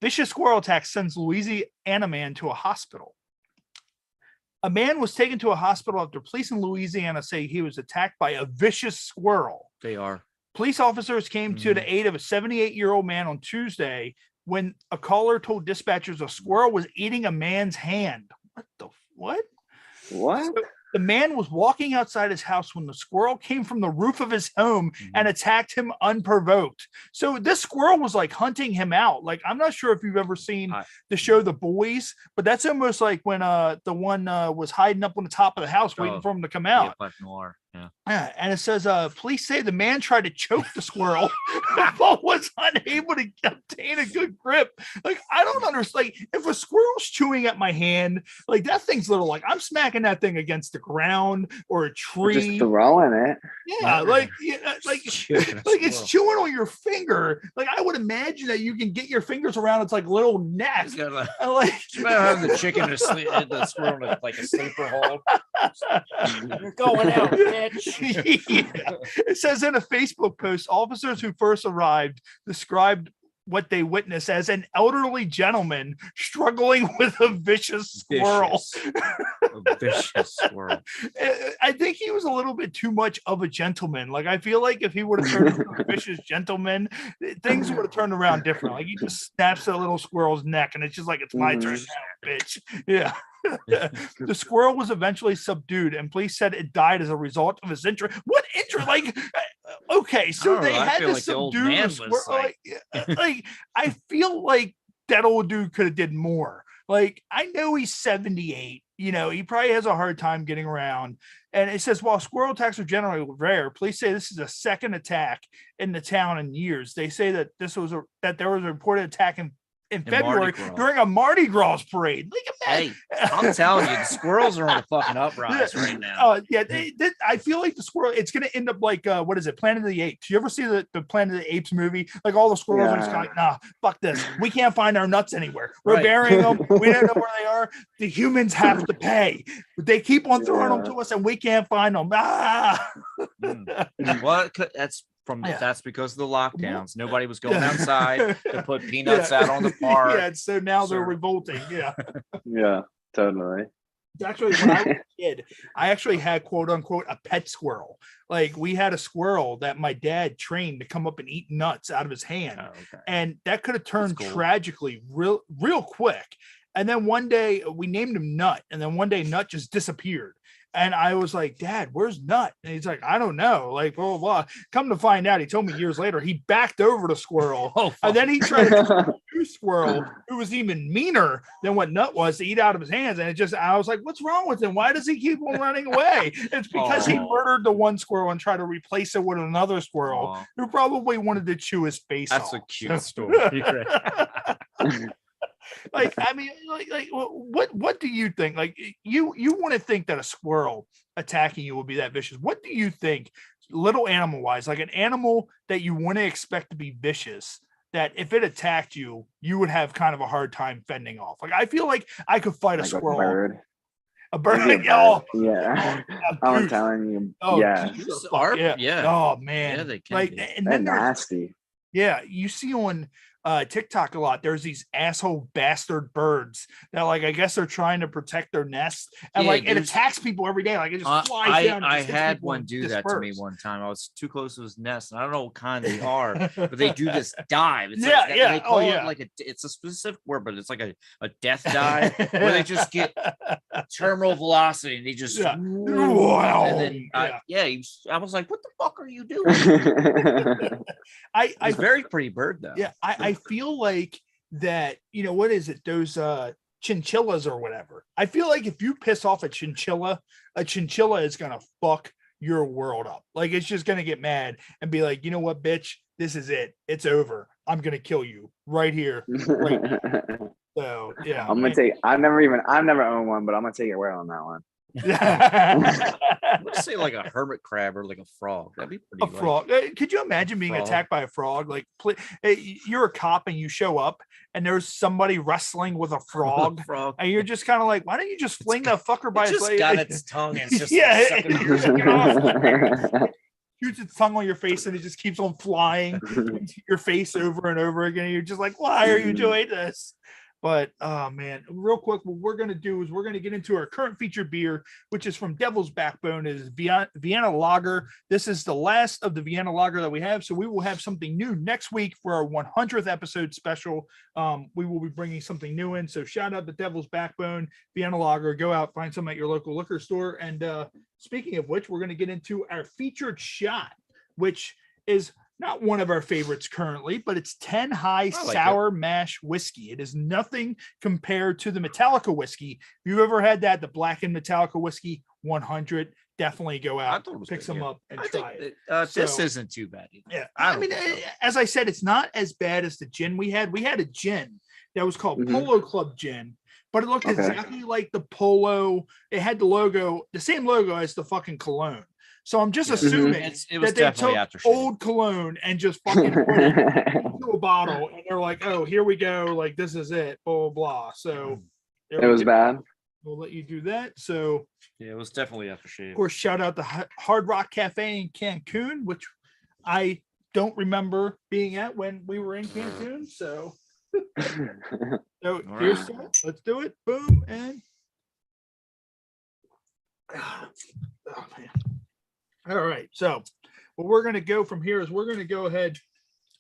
sends Louisiana man to a hospital. A man was taken to a hospital after police in Louisiana say he was attacked by a vicious squirrel. They are. Police officers came to the aid of a 78-year-old man on Tuesday when a caller told dispatchers a squirrel was eating a man's hand. What? What? So the man was walking outside his house when the squirrel came from the roof of his home and attacked him unprovoked. So this squirrel was like hunting him out. Like, I'm not sure if you've ever seen the show The Boys, but that's almost like when the one was hiding up on the top of the house waiting for him to come out. Black Noir. Yeah. Yeah, and it says police say the man tried to choke the squirrel but was unable to obtain a good grip. Like, I don't understand. Like, if a squirrel's chewing at my hand, like that thing's little, like I'm smacking that thing against the ground or a tree. Just throwing it. Yeah, like it's chewing on your finger. Like I would imagine that you can get your fingers around its like little neck. Like have the chicken the squirrel in like a sleeper hold. You're going out, man. bitch. Yeah. It says in a Facebook post, officers who first arrived described what they witnessed as an elderly gentleman struggling with a vicious squirrel. A vicious squirrel. I think he was a little bit too much of a gentleman. Like, I feel like if he would have turned into a vicious gentleman, things would have turned around different. Like, he just snaps that little squirrel's neck, and it's just like, it's my turn now, bitch. Yeah. The squirrel was eventually subdued, and police said it died as a result of his injury. What injury? Like, okay, so they had to subdue the squirrel. Like, I feel like that old dude could have did more. Like, I know he's 78. You know, he probably has a hard time getting around. And it says, while squirrel attacks are generally rare, police say this is the second attack in the town in years. They say that there was a reported attack in February during a Mardi Gras parade. Hey, I'm telling you, the squirrels are on the fucking uprise right now. I feel like the squirrel, it's going to end up like, what is it, Planet of the Apes? You ever see the Planet of the Apes movie? Like, all the squirrels are just kind of like, nah, fuck this. We can't find our nuts anywhere. We're burying them. We don't know where they are. The humans have to pay. They keep on throwing them to us, and we can't find them. Well, that's because of the lockdowns. Nobody was going outside to put peanuts out on the park. Yeah, so now they're revolting. Yeah. Yeah, totally. Actually, when I was a kid, I actually had, quote unquote, a pet squirrel. Like, we had a squirrel that my dad trained to come up and eat nuts out of his hand. And that could have turned tragically real quick. And then one day we named him Nut, and then one day Nut just disappeared. And I was like, Dad, where's Nut? And he's like, I don't know. Like, blah, blah, blah. Come to find out, he told me years later, he backed over the squirrel. And then he tried to kill a new squirrel who was even meaner than what Nut was to eat out of his hands. And I was like, what's wrong with him? Why does he keep on running away? It's because he murdered the one squirrel and tried to replace it with another squirrel who probably wanted to chew his face off. That's a cute story. Like, I mean, like, what do you think? Like, you want to think that a squirrel attacking you will be that vicious? What do you think, little animal wise, like an animal that you want to expect to be vicious, that if it attacked you, you would have kind of a hard time fending off? Like, I feel like I could fight a squirrel. A bird. Yeah. I'm telling you. Oh, yeah. Oh man. Yeah, they can. Like, and then they're nasty. Yeah, you see on TikTok a lot, there's these asshole bastard birds that, like, I guess they're trying to protect their nest, and like it attacks people every day. Like, it just flies down. I had one do that to me one time. I was too close to his nest, and I don't know what kind they are, but they do this dive. It's they call it like it's a specific word, but it's like a death dive where they just get terminal velocity and they just wow. And then I was like, what the fuck are you doing? I very pretty bird though. Yeah, I feel like that, you know, what is it? Those chinchillas or whatever. I feel like if you piss off a chinchilla is gonna fuck your world up. Like, it's just gonna get mad and be like, you know what, bitch, this is it. It's over. I'm gonna kill you right here. Right here. So yeah. I've never owned one, but I'm gonna take your word on that one. Let's say like a hermit crab or like a frog. That'd be pretty. A frog. Could you imagine being attacked by a frog? Like, you're a cop and you show up and there's somebody wrestling with a frog, and you're just kind of like, why don't you just fling that fucker by its leg? Got its tongue and it's just shoots its tongue on your face and it just keeps on flying into your face over and over again. You're just like, why are you doing this? But oh man, real quick, what we're going to do is we're going to get into our current featured beer, which is from Devil's Backbone. It is Vienna Lager. This is the last of the Vienna Lager that we have, so we will have something new next week for our 100th episode special. We will be bringing something new in, so shout out to Devil's Backbone, Vienna Lager. Go out, find some at your local liquor store. And speaking of which, we're going to get into our featured shot, which is not one of our favorites currently, but it's 10 High Sour Mash Whiskey. It is nothing compared to the Metallica whiskey. If you've ever had that, the blackened Metallica whiskey, 100, definitely go out, pick some up, and try it. This isn't too bad either. Yeah, I mean, as I said, it's not as bad as the gin we had. We had a gin that was called Polo Club Gin, but it looked exactly like the Polo. It had the logo, the same logo as the fucking cologne. So I'm just assuming that they took old cologne and just fucking put it into a bottle, and they're like, "Oh, here we go! Like, this is it." Blah blah blah. So it was bad. we'll let you do that. So Yeah, it was definitely aftershave. of course, shout out to Hard Rock Cafe in Cancun, which I don't remember being at when we were in Cancun. So, here's that. Let's do it. Boom. And oh, man. All right. So what we're going to go from here is we're going to go ahead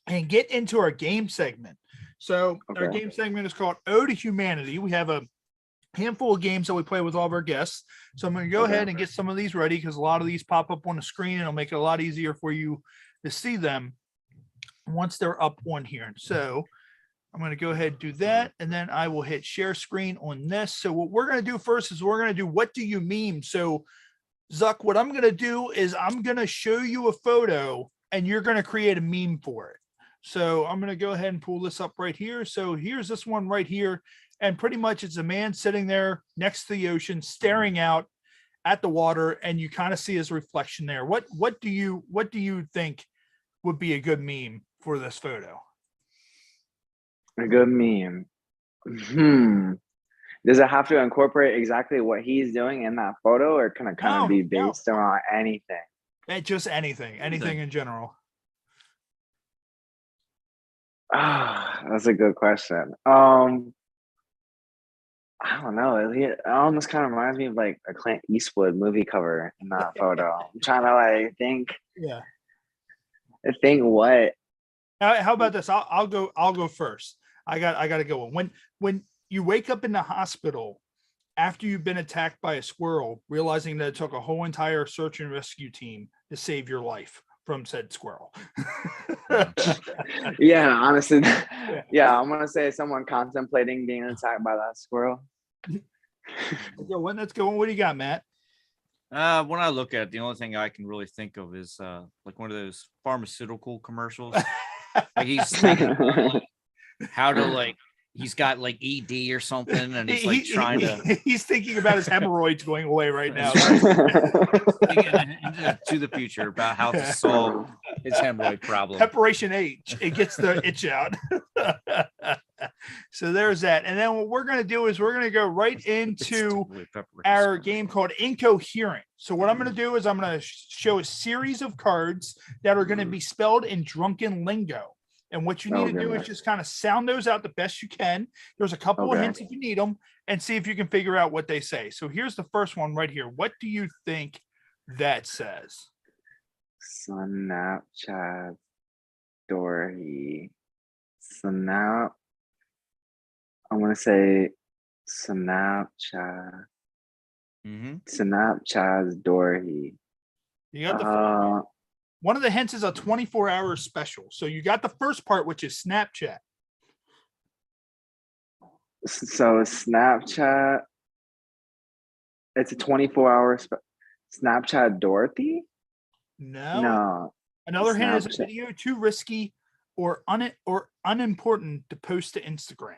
and get into our game segment. So our game segment is called Ode to Humanity. We have a handful of games that we play with all of our guests. So I'm going to go ahead and get some of these ready because a lot of these pop up on the screen and it'll make it a lot easier for you to see them once they're up on here. So I'm going to go ahead and do that. And then I will hit share screen on this. So what we're going to do first is we're going to do what do you meme? So Zuck, what I'm going to do is I'm going to show you a photo and you're going to create a meme for it. So I'm going to go ahead and pull this up right here. So here's this one right here. And pretty much it's a man sitting there next to the ocean, staring out at the water, and you kind of see his reflection there. What do you think would be a good meme for this photo? A good meme. Does it have to incorporate exactly what he's doing in that photo, or can it kind of be based around anything? Just anything in general. That's a good question. I don't know. It almost kind of reminds me of like a Clint Eastwood movie cover in that photo. I'm trying to like think. Yeah. Think what? How about this? I'll go first. I got to go. When you wake up in the hospital after you've been attacked by a squirrel, realizing that it took a whole entire search and rescue team to save your life from said squirrel. Yeah, honestly. Yeah, I'm gonna say someone contemplating being attacked by that squirrel. Let's go. What do you got, Matt? When I look at it, the only thing I can really think of is like one of those pharmaceutical commercials. Like he's thinking about, like, how to like he's got like ED or something, and he's like trying to. He's thinking about his hemorrhoids going away right now. To the future about how to solve his hemorrhoid problem. Preparation H. It gets the itch out. So there's that. And then what we're going to do is we're going to go right into our game called Incoherent. So what I'm going to do is I'm going to show a series of cards that are going to be spelled in drunken lingo. And what you need to do is just kind of sound those out the best you can. There's a couple of hints if you need them, and see if you can figure out what they say. So here's the first one right here. What do you think that says? Snapchat story. Snap. I want to say Snapchat. Snapchat's Dory. You got the one of the hints is a 24-hour special. So you got the first part, which is Snapchat. So Snapchat, it's a 24-hour Snapchat Dorothy? No. Another hint is a video too risky or unimportant to post to Instagram.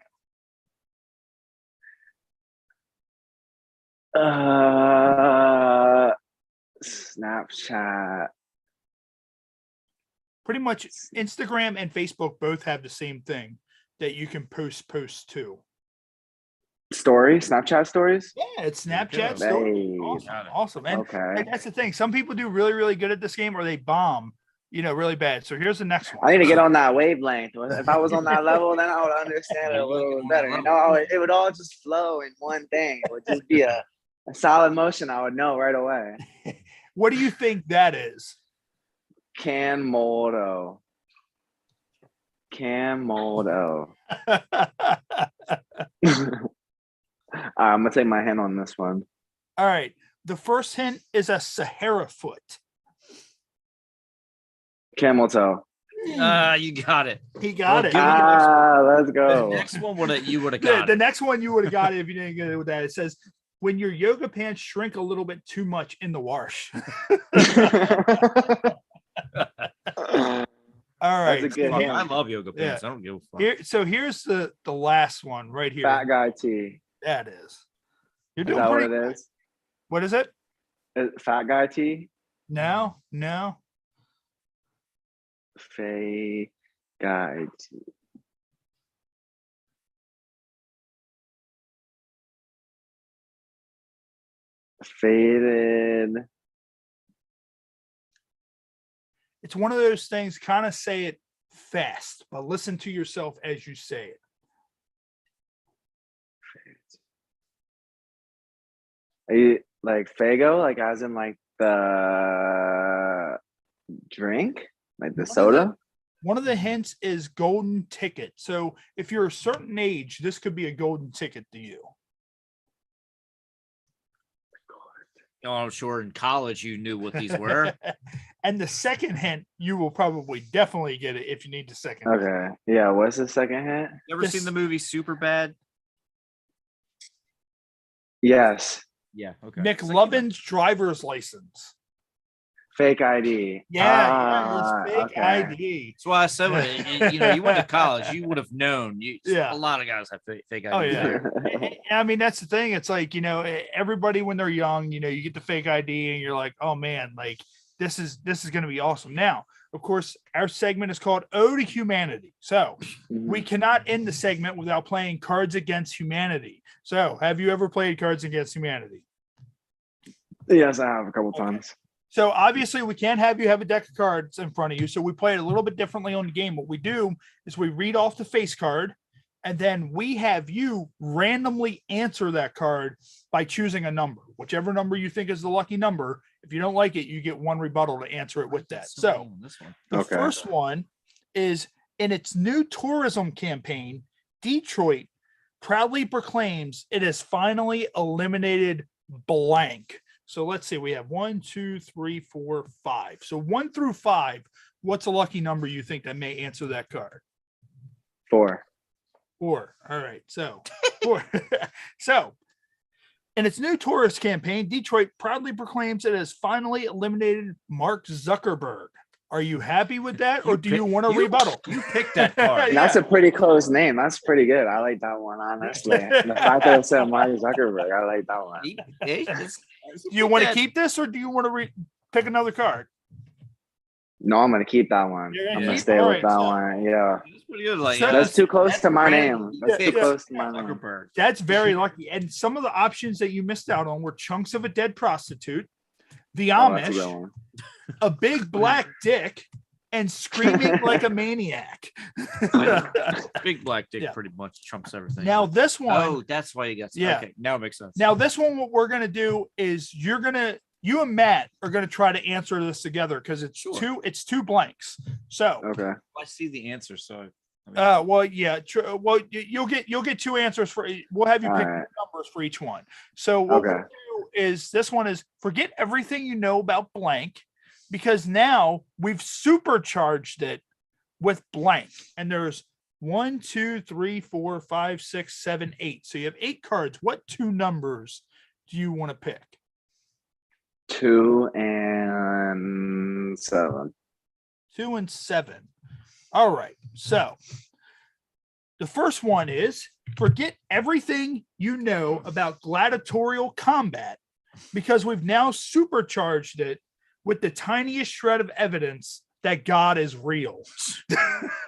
Snapchat. Pretty much Instagram and Facebook both have the same thing that you can post to. Snapchat stories? Yeah, it's Snapchat stories. Awesome, man. Okay. And that's the thing. Some people do really, really good at this game, or they bomb, really bad. So here's the next one. I need to get on that wavelength. If I was on that level, then I would understand it a little bit better. It would all just flow in one thing. It would just be a solid motion. I would know right away. What do you think that is? Canmodo. I'm gonna take my hand on this one. All right. The first hint is a Sahara foot. Camel toe. You got it. He got it. Let's go. The next one you would have got the next one you would have got it if you didn't get it with that. It says, when your yoga pants shrink a little bit too much in the wash. All right. That's a good I love yoga pants. I don't give a fuck. Here's the last one right here. Fat guy tee. That is. You're doing that pretty what it is? What is it? Fat guy tee? No. Fat guy tee. Faded. It's one of those things, kind of say it fast, but listen to yourself as you say it. Are you like Fago? Like as in like the drink? Like the soda? One of the hints is golden ticket. So if you're a certain age, this could be a golden ticket to you. Oh, I'm sure in college you knew what these were. And the second hint, you will probably definitely get it if you need the second. Okay. Yeah. What's the second hint? You ever seen the movie Superbad? Yes. Yeah. Okay. McLovin's driver's license. Fake ID. Yeah, it's fake okay. ID. That's why I said, you went to college, you would have known. Yeah. A lot of guys have fake ID. Oh yeah. I mean, that's the thing. It's like, everybody when they're young, you get the fake ID and you're like, oh man, like this is going to be awesome. Now, of course, our segment is called Ode to Humanity. So we cannot end the segment without playing Cards Against Humanity. So have you ever played Cards Against Humanity? Yes, I have a couple times. So obviously we can't have you have a deck of cards in front of you. So we play it a little bit differently on the game. What we do is we read off the face card and then we have you randomly answer that card by choosing a number, whichever number you think is the lucky number. If you don't like it, you get one rebuttal to answer it with that. So the first one is, in its new tourism campaign, Detroit proudly proclaims it has finally eliminated blank. So let's see, we have 1, 2, 3, 4, 5. So 1 through 5, what's a lucky number you think that may answer that card? 4. 4. All right. So 4. So in its new tourist campaign, Detroit proudly proclaims it has finally eliminated Mark Zuckerberg. Are you happy with that, or do you want to rebuttal? You picked that card. That's a pretty close name. That's pretty good. I like that one, honestly. The fact that it said Mark Zuckerberg, I like that one. Do you want to keep this, or do you want to pick another card? No, I'm gonna keep that one. I'm gonna stay with that one. Yeah, that's pretty good. Like, that's too close to my name. That's too close to my name. That's very lucky. And some of the options that you missed out on were chunks of a dead prostitute, the Amish, a big black dick, and screaming like a maniac. Big black dick pretty much trumps everything. Now this one, oh, that's why you got okay. Now it makes sense. Now this one, what we're gonna do is you and Matt are gonna try to answer this together because it's two blanks. So okay, I see the answer. So well, yeah, well, you'll get 2 answers for. We'll have you pick numbers for each one. So what we'll do is this one is forget everything you know about blank, because now we've supercharged it with blank, and there's 1, 2, 3, 4, 5, 6, 7, 8. So you have 8 cards. What 2 numbers do you want to pick? 2 and 7. 2 and 7. All right. So the first one is forget everything you know about gladiatorial combat, because we've now supercharged it with the tiniest shred of evidence that God is real.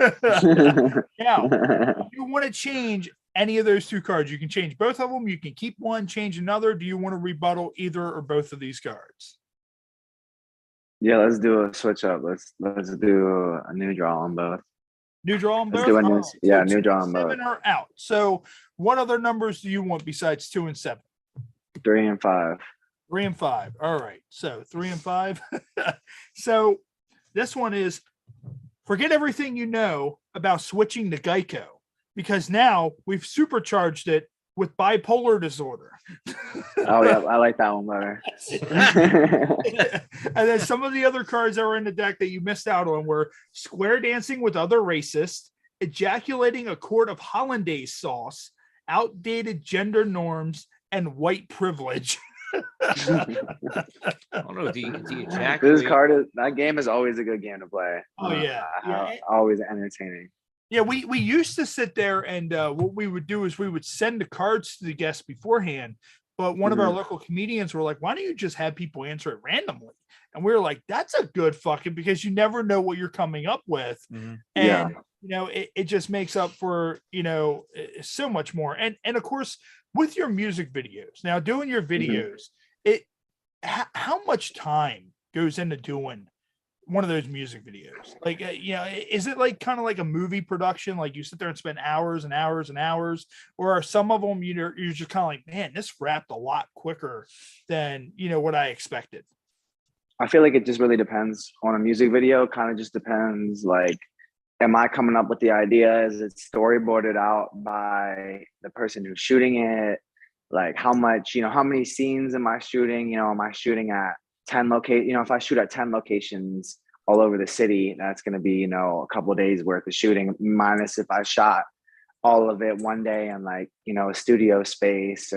Now, if you want to change any of those 2 cards, you can change both of them. You can keep one, change another. Do you want to rebuttal either or both of these cards? Yeah, let's do a switch up. Let's do a new draw on both. New draw on both? New draw on both. 7 are out. So what other numbers do you want besides 2 and 7? 3 and 5. 3 and 5. All right. So 3 and 5. So this one is forget everything you know about switching to Geico, because now we've supercharged it with bipolar disorder. Oh yeah, I like that one better. And then some of the other cards that were in the deck that you missed out on were square dancing with other racists, ejaculating a quart of hollandaise sauce, outdated gender norms, and white privilege. I don't know. That game is always a good game to play. Oh yeah, always entertaining. Yeah, we used to sit there and what we would do is we would send the cards to the guests beforehand. But one of our local comedians were like, why don't you just have people answer it randomly? And we were like, that's a good fucking, because you never know what you're coming up with. And, it just makes up for, so much more. And of course, with your music videos, now doing your videos, how much time goes into doing one of those music videos? Like, is it like kind of like a movie production? Like you sit there and spend hours and hours and hours, or are some of them you're just kind of like, man, this wrapped a lot quicker than what I expected? I feel like it just really depends on a music video. Kind of just depends. Like, am I coming up with the idea? Is it storyboarded out by the person who's shooting it? Like, how much, how many scenes am I shooting? Am I shooting at 10 if I shoot at 10 locations all over the city, that's going to be, a couple of days worth of shooting, minus if I shot all of it one day in like, a studio space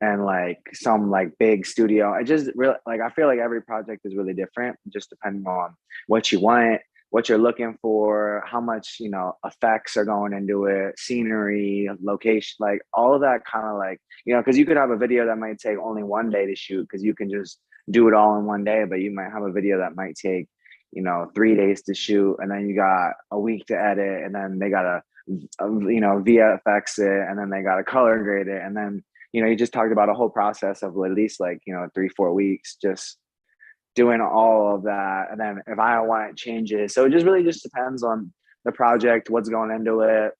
and like some like big studio. I just really like, I feel like every project is really different, just depending on what you want, what you're looking for, how much, effects are going into it, scenery, location, like all of that kind of like, because you could have a video that might take only one day to shoot because you can just do it all in one day, but you might have a video that might take, 3 days to shoot, and then you got a week to edit, and then they gotta, VFX it, and then they gotta color grade it, and then, you just talked about a whole process of at least like, 3-4 weeks just doing all of that. And then if I want it changes. So it just really just depends on the project, what's going into it,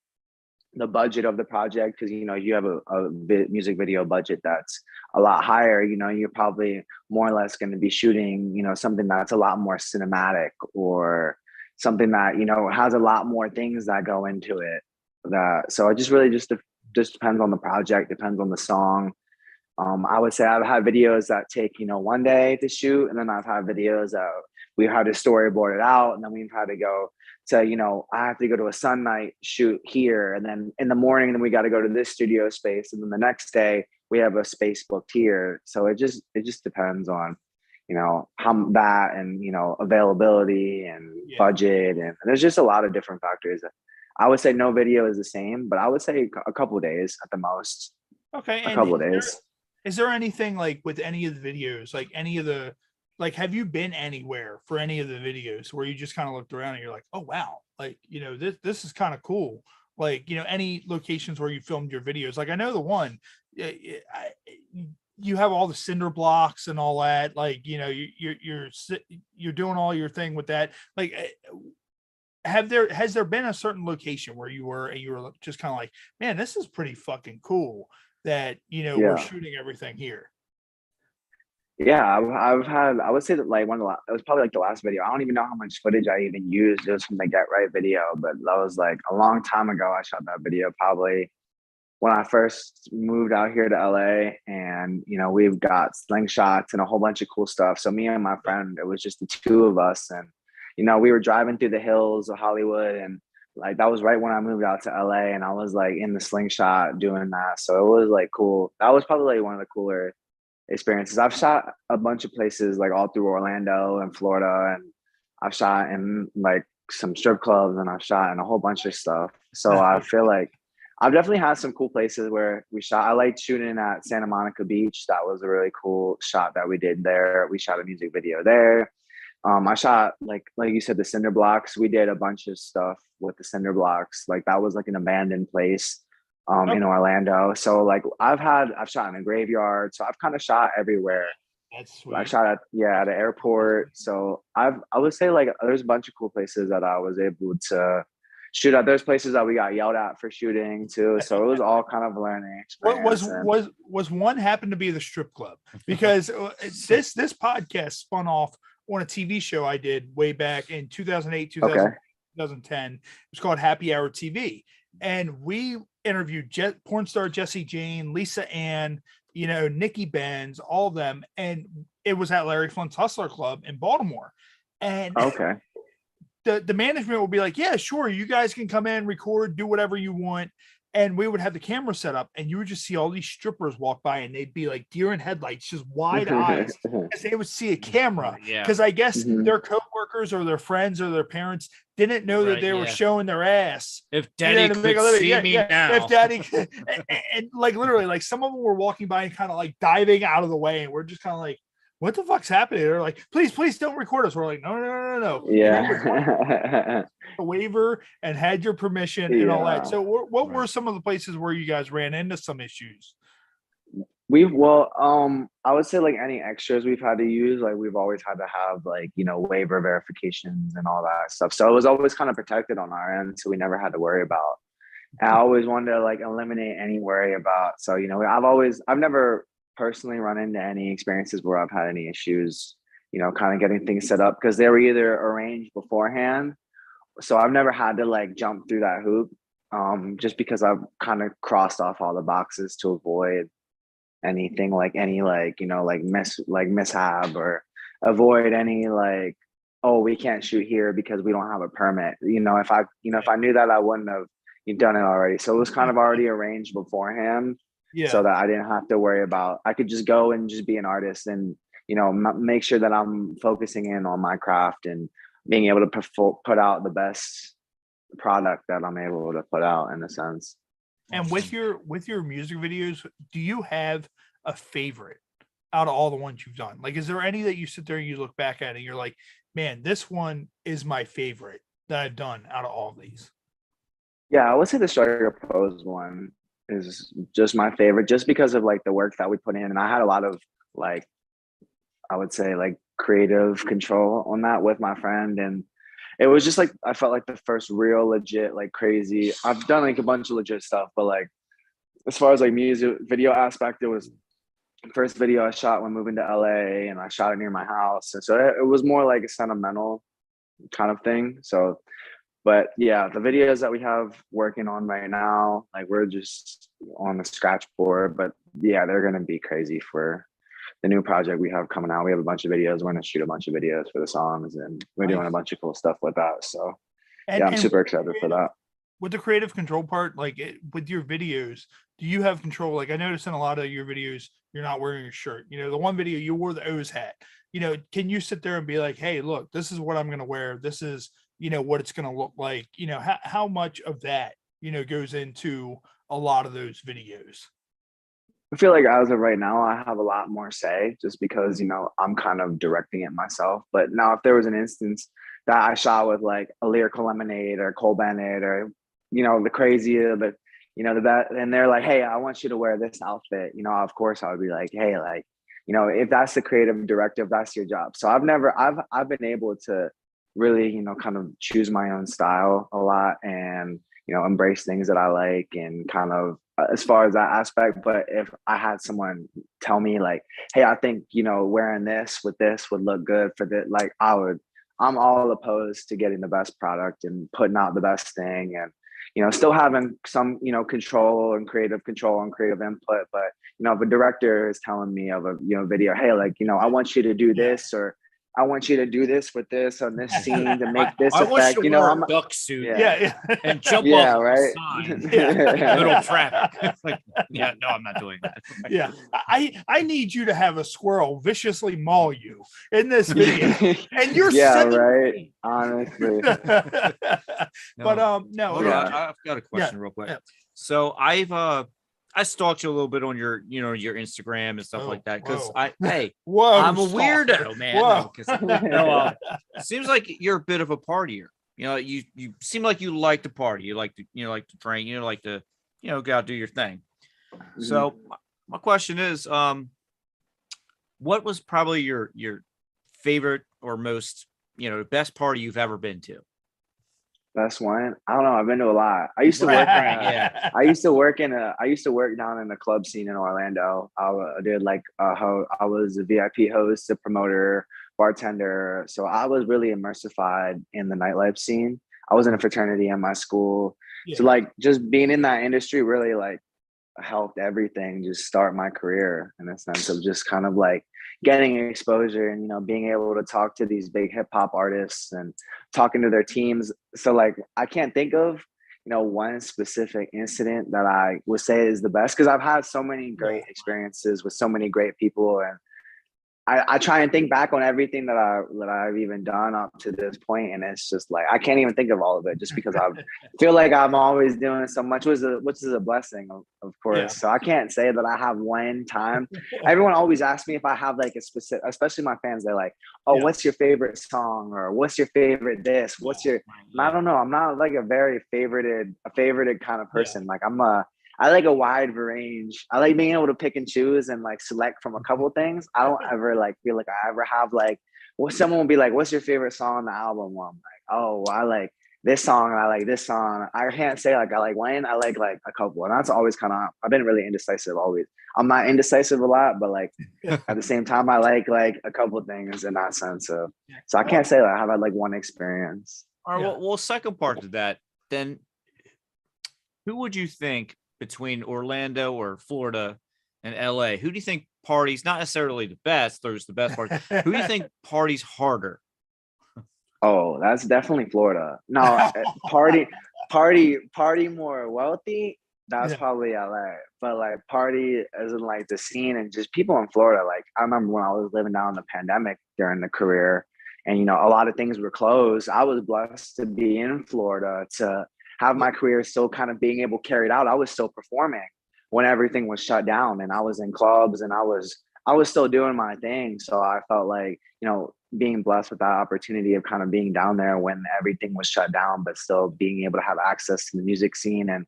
the budget of the project. Cause you have a music video budget that's a lot higher, you're probably more or less going to be shooting, something that's a lot more cinematic or something that, has a lot more things that go into it. So it just really just depends on the project, depends on the song. I would say I've had videos that take, 1 day to shoot, and then I've had videos that we've had to storyboard it out, and then we've had to go to, I have to go to a sun night shoot here, and then in the morning, then we got to go to this studio space, and then the next day we have a space booked here. So it just depends on, how that and, availability and budget, and there's just a lot of different factors. I would say no video is the same, but I would say a couple of days at the most. Okay. A couple of days. Is there anything like with any of the videos, like any of the, like, have you been anywhere for any of the videos where you just kind of looked around and you're like, oh, wow, like, this is kind of cool. Like, any locations where you filmed your videos. Like, I know the one, you have all the cinder blocks and all that. Like, you're doing all your thing with that. Like, has there been a certain location where you were just kind of like, man, this is pretty fucking cool that, we're shooting everything here? Yeah, I've had, I would say that like it was probably like the last video. I don't even know how much footage I even used just from the Get Right video, but that was like a long time ago. I shot that video probably when I first moved out here to LA, and, we've got slingshots and a whole bunch of cool stuff. So me and my friend, it was just the two of us, and, we were driving through the hills of Hollywood, and like that was right when I moved out to LA, and I was like in the slingshot doing that. So it was like cool. That was probably like one of the cooler experiences. I've shot a bunch of places like all through Orlando and Florida, and I've shot in like some strip clubs, and I've shot in a whole bunch of stuff. So I feel like I've definitely had some cool places where we shot. I liked shooting at Santa Monica Beach. That was a really cool shot that we did there. We shot a music video there. I shot like you said, the cinder blocks. We did a bunch of stuff with the cinder blocks. Like that was like an abandoned place in Orlando. So like I've shot in a graveyard. So I've kind of shot everywhere. That's sweet. I shot at the airport. So I would say like there's a bunch of cool places that I was able to shoot at. There's places that we got yelled at for shooting too. So it was all kind of a learning experience. Was one happened to be the strip club? Because this podcast spun off on a TV show I did way back in 2008, 2010. It was called Happy Hour TV. And we interviewed porn star Jessie Jane, Lisa Ann, Nikki Benz, all of them. And it was at Larry Flint's Hustler Club in Baltimore. And the management would be like, yeah, sure, you guys can come in, record, do whatever you want. And we would have the camera set up, and you would just see all these strippers walk by, and they'd be like deer in headlights, just wide eyes, as they would see a camera. Because I guess their coworkers or their friends or their parents didn't know that they were showing their ass. If Daddy could see me now. If Daddy could, and like literally, like some of them were walking by and kind of like diving out of the way, and we're just kind of like, what the fuck's happening? They're like, please don't record us. We're like, no. Yeah. A waiver and had your permission and all that. So what were some of the places where you guys ran into some issues? I would say like any extras we've had to use, like we've always had to have like, waiver verifications and all that stuff. So it was always kind of protected on our end. So we never had to worry about. And I always wanted to like eliminate any worry about. So, I've never personally run into any experiences where I've had any issues, kind of getting things set up because they were either arranged beforehand. So I've never had to like jump through that hoop, just because I've kind of crossed off all the boxes to avoid anything like any mishap or avoid any like, oh, we can't shoot here because we don't have a permit. If I knew that, I wouldn't have done it already. So it was kind of already arranged beforehand, so that I didn't have to worry about. I could just go and just be an artist and make sure that I'm focusing in on my craft and being able to put out the best product that I'm able to put out in a sense. And with your music videos, do you have a favorite out of all the ones you've done? Like, is there any that you sit there and you look back at and you're like, man, this one is my favorite that I've done out of all of these? Yeah, I would say the Striker Pose one is just my favorite, just because of like the work that we put in. And I had a lot of like, I would say like creative control on that with my friend. And it was just like, I felt like the first real legit, like crazy. I've done like a bunch of legit stuff, but like as far as like music video aspect, it was the first video I shot when moving to LA, and I shot it near my house. And so it was more like a sentimental kind of thing. So, but yeah, the videos that we have working on right now, like we're just on the scratch board, but yeah, they're going to be crazy for the new project we have coming out. We have a bunch of videos. We're going to shoot a bunch of videos for the songs, and we're doing a bunch of cool stuff with that. So I'm super excited for that. With the creative control part, like with your videos, do you have control? Like I noticed in a lot of your videos, you're not wearing a shirt. The one video you wore the O's hat. Can you sit there and be like, hey, look, this is what I'm going to wear. This is, what it's going to look like. How much of that, goes into a lot of those videos? I feel like as of right now, I have a lot more say just because, I'm kind of directing it myself. But now if there was an instance that I shot with like a Lyrical Lemonade or Cole Bennett or, the crazy, the that, and they're like, hey, I want you to wear this outfit, of course I would be like, hey, like, if that's the creative directive, that's your job. So I've been able to really, kind of choose my own style a lot and, embrace things that I like and kind of as far as that aspect. But if I had someone tell me like, hey, I think, wearing this would look good for this, like I'm all opposed to getting the best product and putting out the best thing and, still having some, control and creative input. But, if a director is telling me of a, video, hey, like, I want you to do this, or I want you to do this with this on this scene to make this effect. Want you to wear a duck suit, and jump off the sign, little traffic. Like, no, I'm not doing that. Yeah, I need you to have a squirrel viciously maul you in this video, and you're right. Honestly, but no. I've got a question real quick. So I stalked you a little bit on your, your Instagram and stuff like that. Cause I'm a weirdo, man. Seems like you're a bit of a partier. You seem like you like to party. You like to drink, like to, go out, do your thing. Mm-hmm. So my question is, what was probably your favorite or most, the best party you've ever been to? Best one? I don't know. I've been to a lot. I used to work. I used to work down in the club scene in Orlando. I was a VIP host, a promoter, bartender. So I was really immersified in the nightlife scene. I was in a fraternity in my school. Yeah. So like just being in that industry really like helped everything just start my career in a sense of just kind of like getting exposure and being able to talk to these big hip hop artists and talking to their teams. So like I can't think of one specific incident that I would say is the best, because I've had so many great experiences with so many great people, and I try and think back on everything that I've even done up to this point, and it's just like I can't even think of all of it just because I feel like I'm always doing so much, which is a blessing, of course. Yeah. So I can't say that I have one time. Everyone always asks me if I have like a specific, especially my fans. They're like, "Oh, what's your favorite song?" or "What's your favorite this?" And I don't know. I'm not like a very favorited kind of person. Like I like a wide range. I like being able to pick and choose and like select from a couple of things. I don't ever like feel like I ever have like, well, someone will be like, what's your favorite song on the album? Well, I'm like, oh, I like this song and I like this song. I can't say like I like Wayne. I like a couple. And that's always kind of, I've been really indecisive always. I'm not indecisive a lot, but like at the same time, I like a couple of things in that sense. So I can't say that I have had like one experience. All right. Well, second part to that, then who would you think between Orlando or Florida and LA, who do you think parties, not necessarily the best, there's the best part, who do you think parties harder? Oh, that's definitely Florida. No, party more wealthy. That's probably LA. But like party as in like the scene and just people in Florida. Like I remember when I was living down in the pandemic during the career, and a lot of things were closed. I was blessed to be in Florida to have my career still kind of being able carried out. I was still performing when everything was shut down, and I was in clubs and I was still doing my thing. So I felt like, being blessed with that opportunity of kind of being down there when everything was shut down, but still being able to have access to the music scene and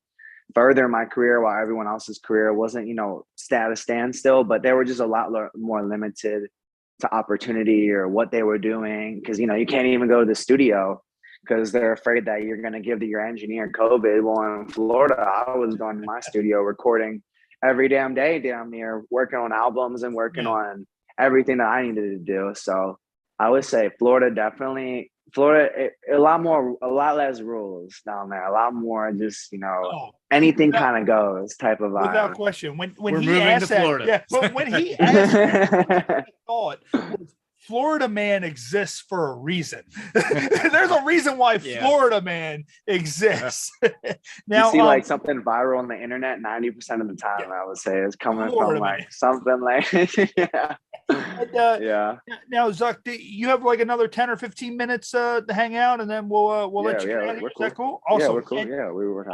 further my career while everyone else's career wasn't, at a standstill, but they were just a lot more limited to opportunity or what they were doing. Cause you can't even go to the studio because they're afraid that you're going to give your engineer COVID. Well, in Florida, I was going to my studio recording every damn day down there, working on albums and working on everything that I needed to do. So I would say Florida, definitely. Florida, a lot less rules down there. A lot more just, anything kind of goes type of vibe. Without question. When we're he moving asked to Florida. That, but when he asked I thought Florida man exists for a reason. There's a reason why Florida man exists. Now, you see like something viral on the internet 90% of the time, I would say, is coming Florida from like man. Something like And, Now, Zuck, you have like another 10 or 15 minutes to hang out, and then we'll let you. Is that cool? Awesome. Yeah, we're cool. And, we were.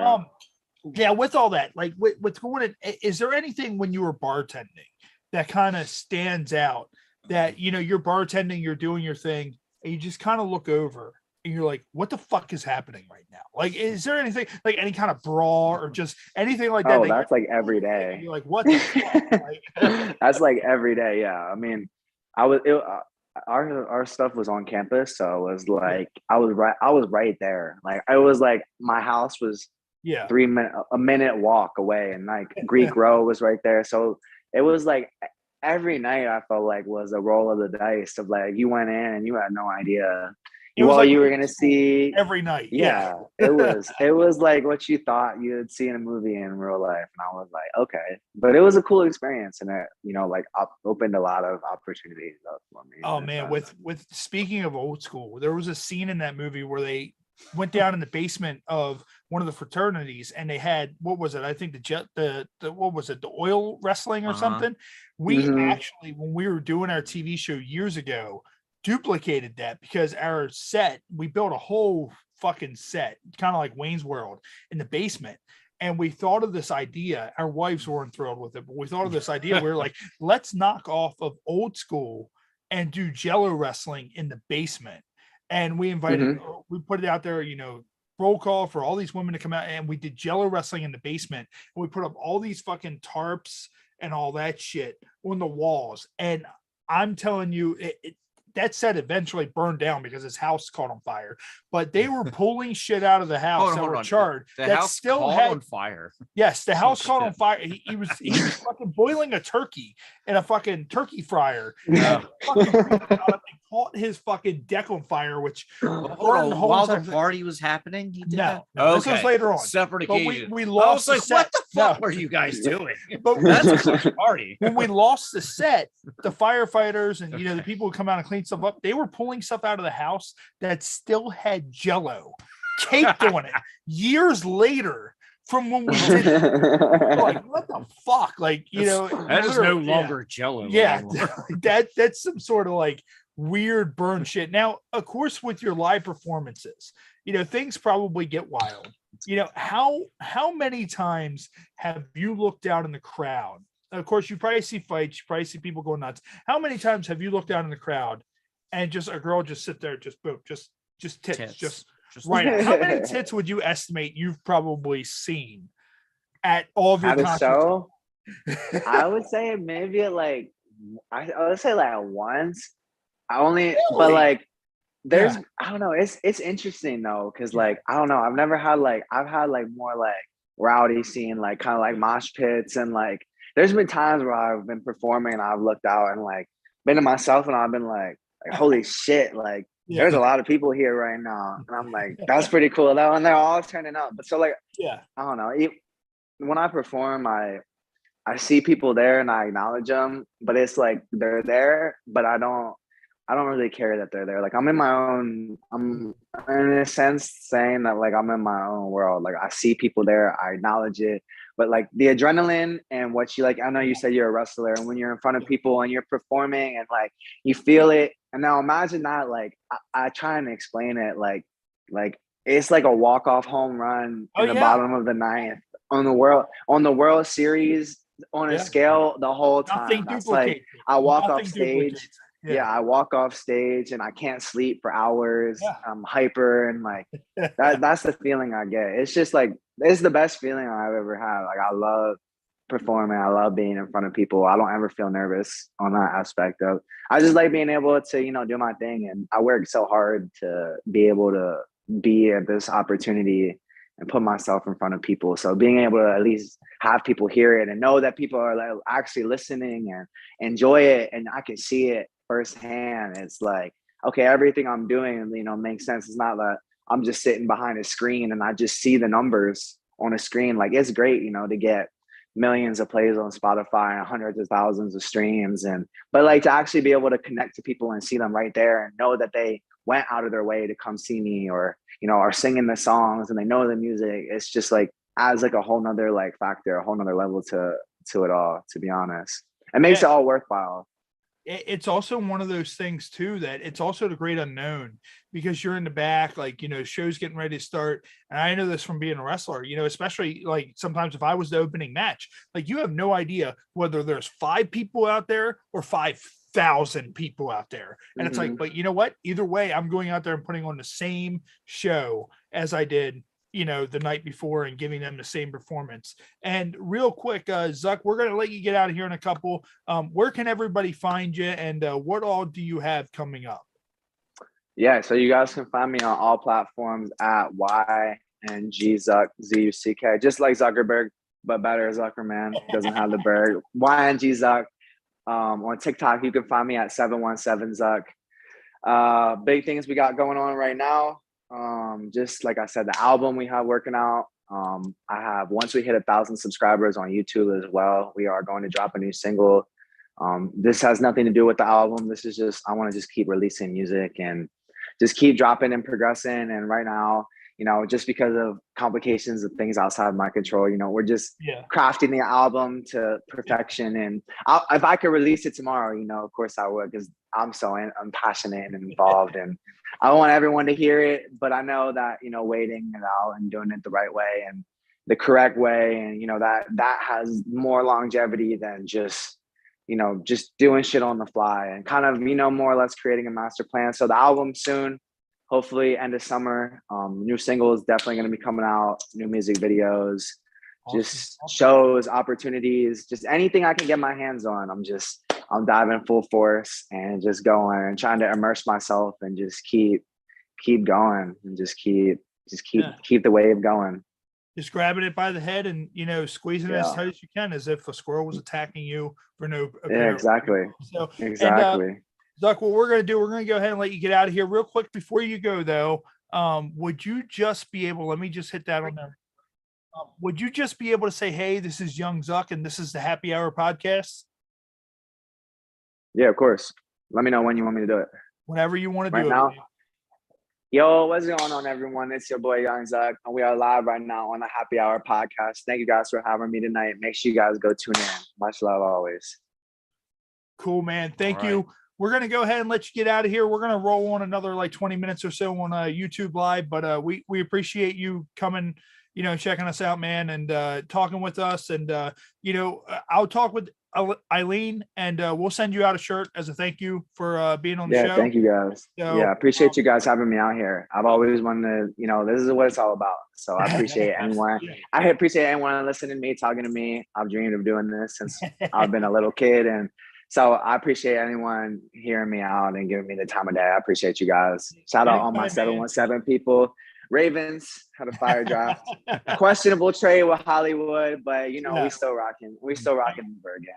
With all that, like what's going on? Is there anything when you were bartending that kind of stands out? That you're bartending, you're doing your thing, and you just kind of look over and you're like, what the fuck is happening right now? Like, is there anything like any kind of brawl or just anything like that? Oh, that's like every day. You're like, what the fuck? Like, that's like every day. Yeah. I mean, our stuff was on campus, so it was like I was right there. Like I was like my house was a minute walk away, and like Greek Row was right there. So it was like every night I felt like was a roll of the dice of like you went in and you had no idea you were gonna see every night. Yeah. It was like what you thought you would see in a movie in real life. And I was like, okay. But it was a cool experience, and it, like opened a lot of opportunities up for me. Oh man, with speaking of old school, there was a scene in that movie where they went down in the basement of one of the fraternities, and they had, what was it? I think the what was it? The oil wrestling or something. We actually, when we were doing our TV show years ago, duplicated that because our set, we built a whole fucking set, kind of like Wayne's World, in the basement. And we thought of this idea. Our wives weren't thrilled with it, but we thought of this idea. We were like, let's knock off of old school and do Jello wrestling in the basement. And we invited, we put it out there, roll call for all these women to come out, and we did Jello wrestling in the basement. And we put up all these fucking tarps and all that shit on the walls. And I'm telling you, that set eventually burned down because his house caught on fire. But they were pulling shit out of the house that were charred. The house still caught on fire. Yes, the house caught on fire. He was fucking boiling a turkey in a fucking turkey fryer. Caught his fucking deck on fire, which while the party was happening, he did that? No, this was later on. Separate occasion. We lost. I was like, what the fuck were you guys doing? But that's a party. When we lost the set, the firefighters and the people who come out and clean stuff up, they were pulling stuff out of the house that still had Jello caked on it years later. From when we did it, like, what the fuck? Like, that is no longer Jello. Yeah, that's some sort of like weird burn shit. Now, of course, with your live performances, things probably get wild. How many times have you looked out in the crowd? Of course, you probably see fights, you probably see people go nuts. How many times have you looked out in the crowd and just a girl just sit there, just boom, just tits. Just right. How many tits would you estimate you've probably seen at all of your At a concerts? show, I would say maybe like I would say like once. I only, but Really? like there's Yeah. I don't know. It's interesting though, because Yeah. like I don't know. I've had like more like rowdy scene, like kind of like mosh pits, and like there's been times where I've been performing and I've looked out and like been to myself and I've been like holy shit, like Yeah. there's a lot of people here right now, and I'm like that's pretty cool though, and they're all turning up. But so like Yeah. I don't know. When I perform, I see people there and I acknowledge them, but it's like they're there, but I don't really care that they're there. Like I'm in a sense saying that like I'm in my own world. Like I see people there, I acknowledge it. But like the adrenaline and what you like, I know you said you're a wrestler, and when you're in front of people and you're performing and like you feel it. And now imagine that, like I try and explain it like it's like a walk-off home run Oh in the yeah. bottom of the ninth on the World Series on a Yeah. scale the whole time. Nothing That's like duplicates it. I walk off Nothing duplicates stage. it. Yeah, I walk off stage and I can't sleep for hours. Yeah. I'm hyper and like Yeah. that's the feeling I get. It's just like it's the best feeling I've ever had. Like I love performing. I love being in front of people. I don't ever feel nervous on that aspect of. I just like being able to, do my thing, and I work so hard to be able to be at this opportunity and put myself in front of people. So being able to at least have people hear it and know that people are like actually listening and enjoy it, and I can see it firsthand. It's like, okay, everything I'm doing, makes sense. It's not that I'm just sitting behind a screen and I just see the numbers on a screen. Like it's great, to get millions of plays on Spotify and hundreds of thousands of streams. But like to actually be able to connect to people and see them right there and know that they went out of their way to come see me, or, are singing the songs and they know the music. It's just like adds like a whole nother like factor, a whole nother level to it all, to be honest. It makes it all worthwhile. It's also one of those things too, that it's also the great unknown, because you're in the back, like, show's getting ready to start. And I know this from being a wrestler, especially like sometimes if I was the opening match, like you have no idea whether there's 5 people out there or 5,000 people out there. And it's like, but you know what? Either way, I'm going out there and putting on the same show as I did the night before, and giving them the same performance. And real quick, Zuck, we're going to let you get out of here in a couple. Where can everybody find you, and what all do you have coming up? Yeah, so you guys can find me on all platforms at YNG Zuck, Zuck, just like Zuckerberg, but better. Zuckerman doesn't have the bird. YNG Zuck. On TikTok, you can find me at 717 Zuck. Big things we got going on right now. Just like I said, the album we have working out. I have, once we hit 1,000 subscribers on YouTube as well, we are going to drop a new single. This has nothing to do with the album. This is just, I want to just keep releasing music and just keep dropping and progressing. And right now, just because of complications of things outside of my control, we're just crafting the album to perfection. And if I could release it tomorrow, of course I would, because I'm passionate and involved, and I want everyone to hear it. But I know that, waiting it out and doing it the right way and the correct way, and, that has more longevity than just doing shit on the fly, and kind of, more or less creating a master plan. So the album soon, hopefully end of summer. New singles definitely going to be coming out, new music videos, just shows, opportunities, just anything I can get my hands on. I'm diving full force and just going and trying to immerse myself and just keep going and just keep the wave going. Just grabbing it by the head and, squeezing it as tight as you can, as if a squirrel was attacking you for no apparent exactly. reason. So, exactly. And, Zuck, what we're going to do, we're going to go ahead and let you get out of here real quick. Before you go, though, would you just be able, let me just hit that on there. Would you just be able to say, hey, this is Young Zuck and this is the Happy Hour podcast? Yeah, of course. Let me know when you want me to do it. Whenever you want to do now. it. Yo, what's going on, everyone? It's your boy, Young Zuck, and we are live right now on the Happy Hour podcast. Thank you guys for having me tonight. Make sure you guys go tune in. Much love always. Cool, man. Thank you. We're going to go ahead and let you get out of here. We're going to roll on another like 20 minutes or so on YouTube Live, but we appreciate you coming checking us out, man, and talking with us. And I'll talk with Eileen, and we'll send you out a shirt as a thank you for being on the show. Yeah, thank you guys. So, yeah, appreciate you guys having me out here. I've always wanted to, this is what it's all about. So I appreciate anyone. I appreciate anyone listening to me, talking to me. I've dreamed of doing this since I've been a little kid, and so I appreciate anyone hearing me out and giving me the time of day. I appreciate you guys. Shout out all my 717 people. Ravens had a fire draft. Questionable trade with Hollywood, but we still rocking. We still rocking the Bird gang.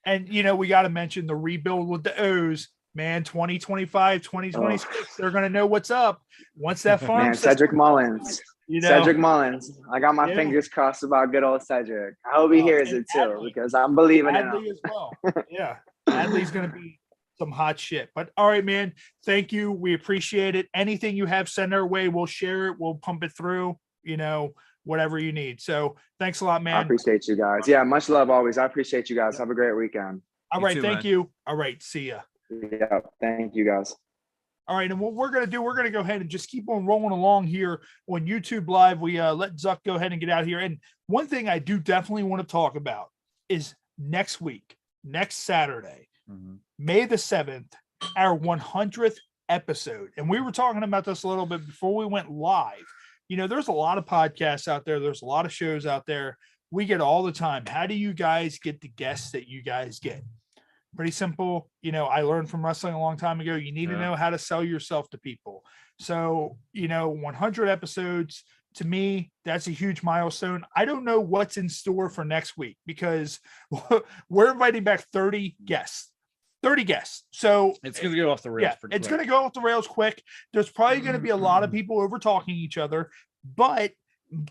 And we got to mention the rebuild with the O's, man. 2025, 2026. They're gonna know what's up once that farm. Man, Cedric Mullins. Cedric Mullins. I got my fingers crossed about good old Cedric. I hope he hears it too, because I'm believing in him. As well. Yeah, Adley's gonna be some hot shit. But all right, man, thank you. We appreciate it. Anything you have, send our way. We'll share it. We'll pump it through, whatever you need. So thanks a lot, man. I appreciate you guys. Yeah, much love always. I appreciate you guys. Have a great weekend. All right, thank you. All right, see ya. Yeah, thank you guys. All right, and what we're going to do, we're going to go ahead and just keep on rolling along here on YouTube Live. We let Zuck go ahead and get out here. And one thing I do definitely want to talk about is next week, next Saturday, May the 7th, our 100th episode. And we were talking about this a little bit before we went live. There's a lot of podcasts out there. There's a lot of shows out there. We get all the time. How do you guys get the guests that you guys get? Pretty simple. I learned from wrestling a long time ago. You need to know how to sell yourself to people. So, 100 episodes, to me, that's a huge milestone. I don't know what's in store for next week because we're inviting back 30 guests. 30 guests. So it's going to go off the rails. Yeah, it's going to go off the rails quick. There's probably going to be a lot of people over talking each other, but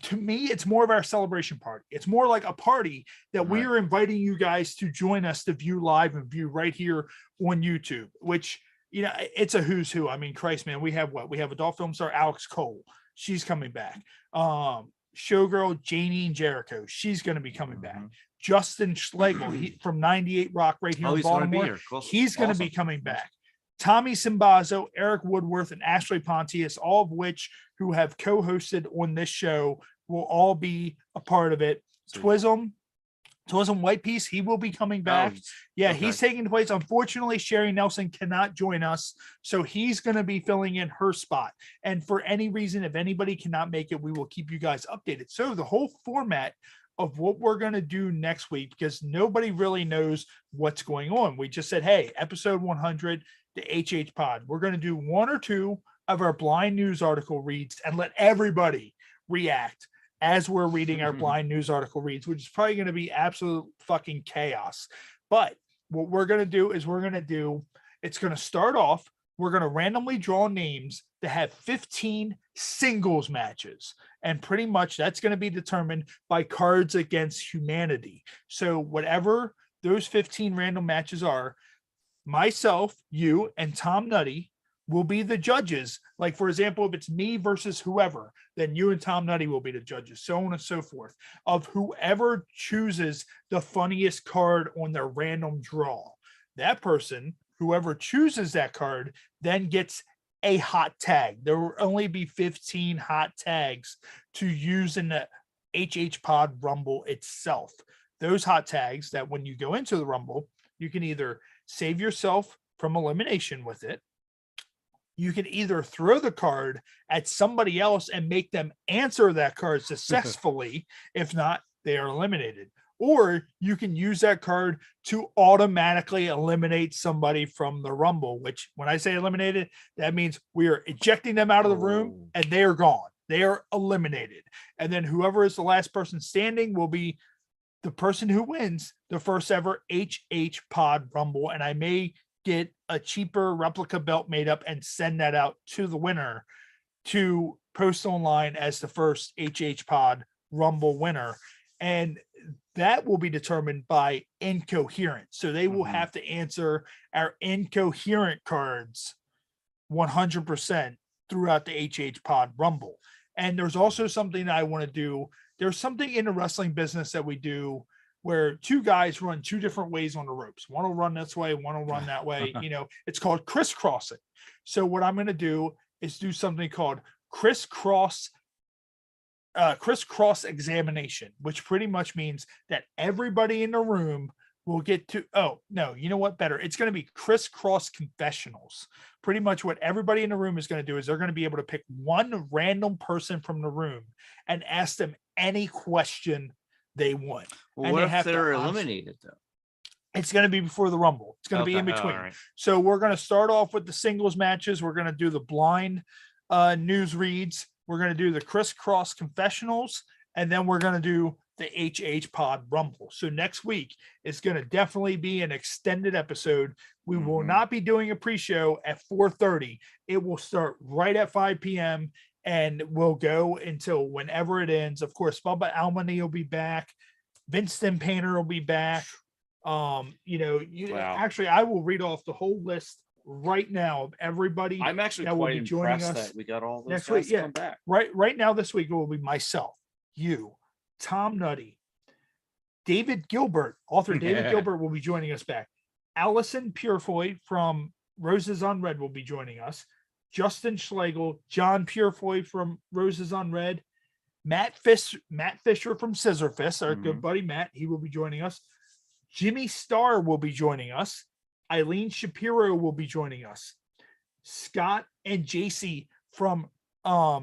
to me, it's more of our celebration party. It's more like a party that we are inviting you guys to join us to view live and view right here on YouTube, which, it's a who's who. I mean, Christ, man, we have adult film star Alex Cole. She's coming back. Showgirl Janie and Jericho. She's going to be coming back. Justin Schlegel from 98 Rock right here in Baltimore. Cool. He's going to be coming back. Tommy Simbazo, Eric Woodworth, and Ashley Pontius, all of which who have co-hosted on this show, will all be a part of it. Twism White Piece, he will be coming back. He's taking the place. Unfortunately, Sherry Nelson cannot join us, so he's going to be filling in her spot. And for any reason, if anybody cannot make it, we will keep you guys updated. So the whole format of what we're going to do next week, because nobody really knows what's going on. We just said, hey, episode 100, the HHPod. We're going to do one or two of our blind news article reads and let everybody react as we're reading our blind news article reads, which is probably going to be absolute fucking chaos. But what we're going to do is it's going to start off, we're going to randomly draw names that have 15 singles matches. And pretty much that's going to be determined by Cards Against Humanity. So whatever those 15 random matches are, myself, you, and Tom Nutty will be the judges. Like, for example, if it's me versus whoever, then you and Tom Nutty will be the judges, so on and so forth, of whoever chooses the funniest card on their random draw. That person, whoever chooses that card, then gets a hot tag. There will only be 15 hot tags to use in the HHPod Rumble itself. Those hot tags that when you go into the Rumble, you can either save yourself from elimination with it. You can either throw the card at somebody else and make them answer that card successfully. If not, they are eliminated. Or you can use that card to automatically eliminate somebody from the Rumble, which when I say eliminated, that means we are ejecting them out of the room and they are gone. They are eliminated. And then whoever is the last person standing will be the person who wins the first ever HHPod Rumble. And I may get a cheaper replica belt made up and send that out to the winner to post online as the first HHPod Rumble winner. And that will be determined by incoherent. So they will have to answer our incoherent cards 100% throughout the HHPod Rumble. And there's also something that I want to do. There's something in the wrestling business that we do where two guys run two different ways on the ropes. One will run this way, one will run that way. It's called crisscrossing. So what I'm going to do is do something called crisscross crisscross examination, which pretty much means that everybody in the room will get to, oh no, you know what, better, it's going to be crisscross confessionals. Pretty much what everybody in the room is going to do is they're going to be able to pick one random person from the room and ask them any question they want. Well, and what they if have they're to eliminated though? It's going to be before the Rumble. It's going to be in between. Right. So we're going to start off with the singles matches. We're going to do the blind news reads. We're going to do the crisscross confessionals, and then we're going to do the HHPod Rumble. So next week is going to definitely be an extended episode. We will not be doing a pre-show at 4:30. It will start right at 5 p.m. and we'll go until whenever it ends. Of course, Bubba Almany will be back. Vincent Painter will be back. Actually, I will read off the whole list right now of everybody. I'm actually that will quite be joining impressed us that we got all those next guys week. to come back. Right now, this week it will be myself, you, Tom Nutty, David Gilbert. Author David Gilbert will be joining us back. Allison Purefoy from Roses on Red will be joining us. Justin Schlegel, John Purefoy from Roses on Red, Matt Fisher from Scissor Fist, our good buddy Matt, he will be joining us. Jimmy Starr will be joining us. Eileen Shapiro will be joining us. Scott and JC from A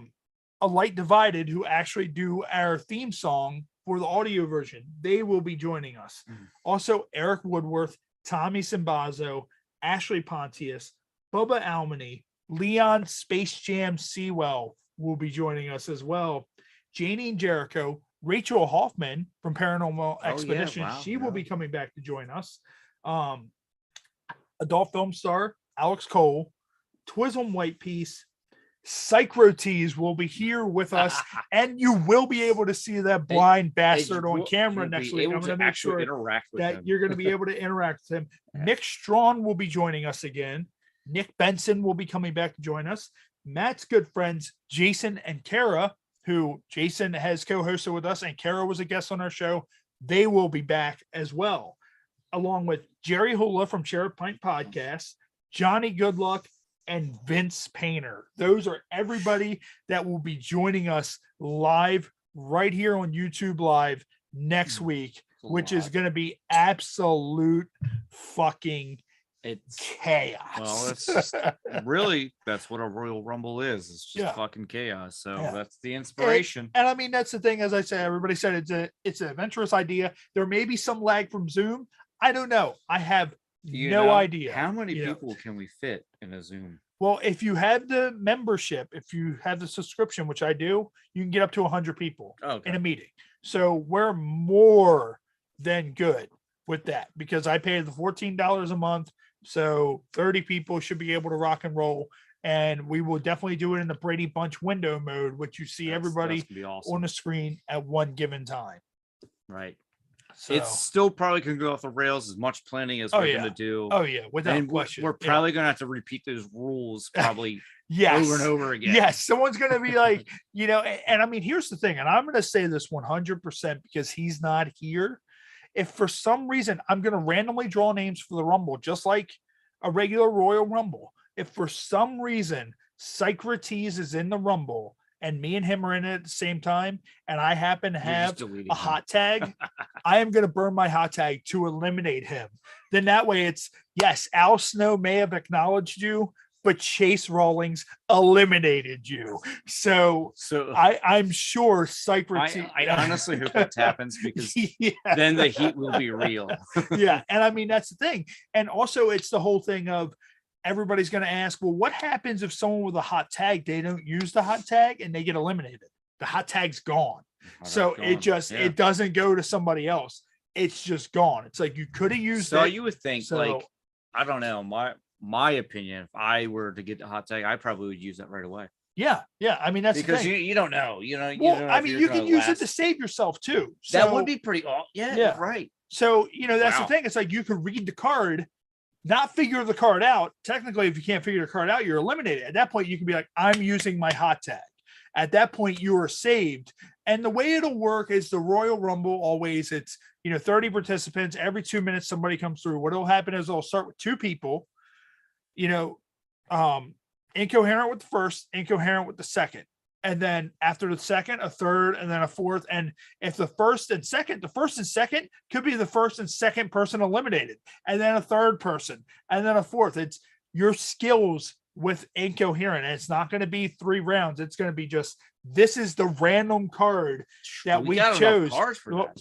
Light Divided, who actually do our theme song for the audio version, they will be joining us. Also, Eric Woodworth, Tommy Simbazo, Ashley Pontius, Bubba Almany, Leon Space Jam Sewell will be joining us as well. Janine Jericho, Rachel Hoffman from Paranormal Expedition, she will be coming back to join us. Adult film star Alex Cole, Twism Whitepiece, Psychrotees will be here with us, and you will be able to see that blind bastard on camera next week. I'm going to make sure that you're going to be able to interact with him. Nick Strawn will be joining us again. Nick Benson will be coming back to join us. Matt's good friends, Jason and Kara, who Jason has co-hosted with us, and Kara was a guest on our show. They will be back as well, along with Jerry Hula from Sheriff Pint Podcast, Johnny Goodluck, and Vince Painter. Those are everybody that will be joining us live right here on YouTube Live next week, which is going to be absolute fucking chaos. Well, it's just really, that's what a Royal Rumble is. It's just fucking chaos. So that's the inspiration. And I mean, that's the thing. As I said, everybody said it's an adventurous idea. There may be some lag from Zoom. I don't know. I have no idea. How many people can we fit in a Zoom? Well, if you have the membership, if you have the subscription, which I do, you can get up to 100 people in a meeting. So we're more than good with that, because I pay the $14 a month. So 30 people should be able to rock and roll. And we will definitely do it in the Brady Bunch window mode, which you see everybody on the screen at one given time. Right. So it's still probably can go off the rails as much planning as we're going to do. Oh yeah, without question. We're probably going to have to repeat those rules probably over and over again. Yes, someone's going to be like, and I mean, here's the thing, and I'm going to say this 100% because he's not here. If for some reason I'm going to randomly draw names for the Rumble, just like a regular Royal Rumble, if for some reason Psychrotees is in the Rumble and me and him are in it at the same time, and I happen to have a hot tag, I am going to burn my hot tag to eliminate him. Then that way it's, yes, Al Snow may have acknowledged you, but Chase Rawlings eliminated you. So I'm sure Psychrotees. I honestly hope that happens, because then the heat will be real. Yeah. And I mean, that's the thing. And also it's the whole thing of, everybody's going to ask, well, what happens if someone with a hot tag, they don't use the hot tag and they get eliminated? The hot tag's gone. It doesn't go to somebody else. It's just gone. It's like, you could have used it. So you would think, like, I don't know, my opinion, if I were to get the hot tag, I probably would use that right away. Yeah. Yeah. I mean, that's because you don't know, you don't know. I mean, you can use it to save yourself too. So, that would be pretty, yeah. Right. So, that's the thing. It's like, you could read the card, not figure the card out. Technically, if you can't figure the card out, you're eliminated. At that point, you can be like, I'm using my hot tag. At that point, you are saved. And the way it'll work is the Royal Rumble always, it's, 30 participants. Every 2 minutes, somebody comes through. What will happen is they'll start with 2 people, incoherent with the first, incoherent with the second. And then after the second, a third, and then a fourth. And if the first and second could be the first and second person eliminated, and then a third person, and then a fourth. It's your skills with incoherent. And it's not going to be 3 rounds. It's going to be just, this is the random card that we chose.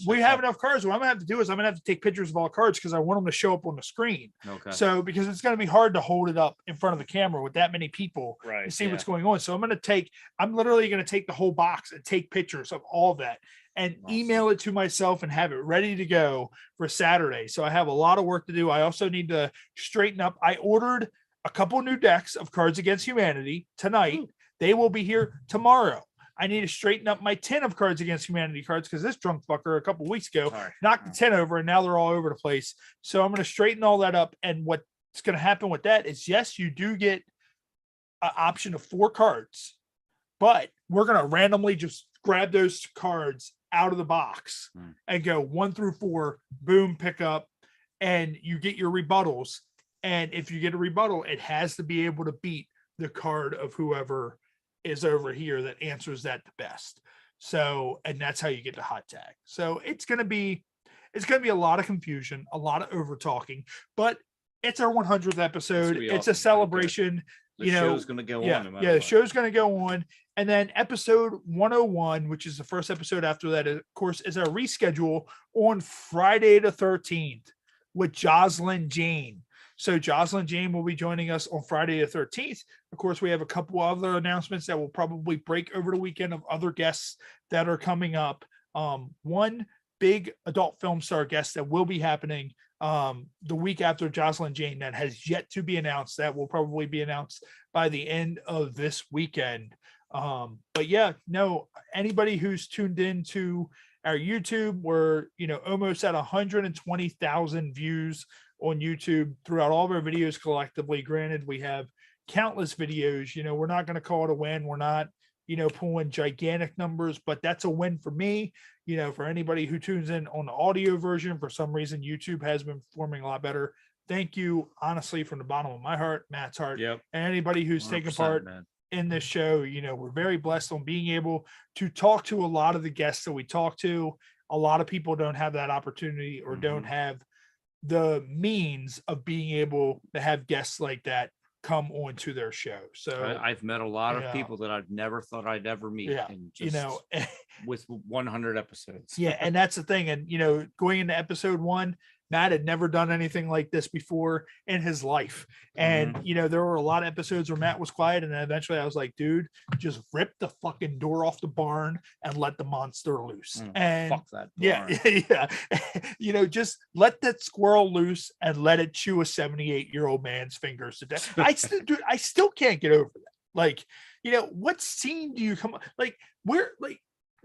We have enough cards. What I'm gonna have to do is I'm gonna have to take pictures of all cards because I want them to show up on the screen. Okay. So because it's gonna be hard to hold it up in front of the camera with that many people Right. to see what's going on. So I'm literally gonna take the whole box and take pictures of all of that and email it to myself and have it ready to go for Saturday. So I have a lot of work to do. I also need to straighten up. I ordered a couple new decks of Cards Against Humanity tonight. They will be here tomorrow. I need to straighten up my 10 of Cards Against Humanity cards because this drunk fucker a couple weeks ago knocked the 10 over and now they're all over the place. So I'm going to straighten all that up. And what's going to happen with that is, yes, you do get an option of 4 cards, but we're going to randomly just grab those cards out of the box and go 1 through 4, boom, pick up, and you get your rebuttals. And if you get a rebuttal, it has to be able to beat the card of whoever is over here that answers that the best. So, and that's how you get the hot tag. So it's going to be a lot of confusion, a lot of over talking, but it's our 100th episode. It's a celebration. The show's going to go on. The show's going to go on. And then episode 101, which is the first episode after that, of course, is our reschedule on Friday the 13th with Jocelyn Jane. So Jocelyn Jane will be joining us on Friday the 13th. Of course, we have a couple other announcements that will probably break over the weekend of other guests that are coming up. One big adult film star guest that will be happening the week after Jocelyn Jane that has yet to be announced. That will probably be announced by the end of this weekend. But yeah, no, anybody who's tuned in to our YouTube, we're almost at 120,000 views on YouTube throughout all of our videos collectively. Granted, we have countless videos. We're not going to call it a win. We're not, pulling gigantic numbers, but that's a win for me. For anybody who tunes in on the audio version, for some reason, YouTube has been performing a lot better. Thank you, honestly, from the bottom of my heart, Matt's heart, and anybody who's taken part in this show. We're very blessed on being able to talk to a lot of the guests that we talk to. A lot of people don't have that opportunity or don't have the means of being able to have guests like that come onto their show. So I've met a lot of people that I've never thought I'd ever meet. And just, with 100 episodes. And that's the thing. And going into episode 1, Matt had never done anything like this before in his life. And, there were a lot of episodes where Matt was quiet. And then eventually I was like, dude, just rip the fucking door off the barn and let the monster loose. And fuck that barn. Just let that squirrel loose and let it chew a 78-year-old man's fingers to death. I still can't get over that. Like, what scene do you come like where like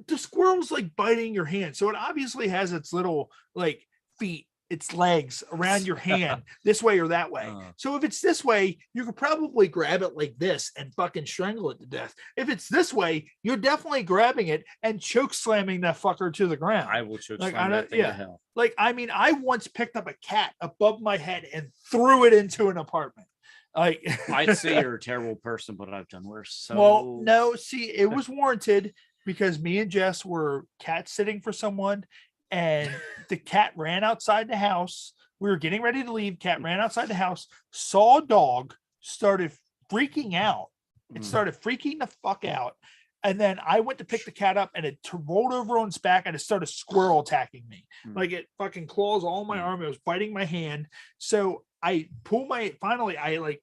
the squirrel's like biting your hand? So it obviously has its little like feet, its legs around your hand this way or that way. So if it's this way, you could probably grab it like this and fucking strangle it to death. If it's this way, you're definitely grabbing it and choke slamming that fucker to the ground. I will choke slam that thing to hell. Like, I mean, I once picked up a cat above my head and threw it into an apartment. Like, I'd say you're a terrible person, but I've done worse. So well, no, see, it was warranted because me and Jess were cat sitting for someone. And the cat ran outside the house. We were getting ready to leave. Cat ran outside the house, saw a dog, started freaking out. It started freaking the fuck out. And then I went to pick the cat up and it rolled over on its back and it started squirrel attacking me. Like it fucking claws all my arm. It was biting my hand. So I like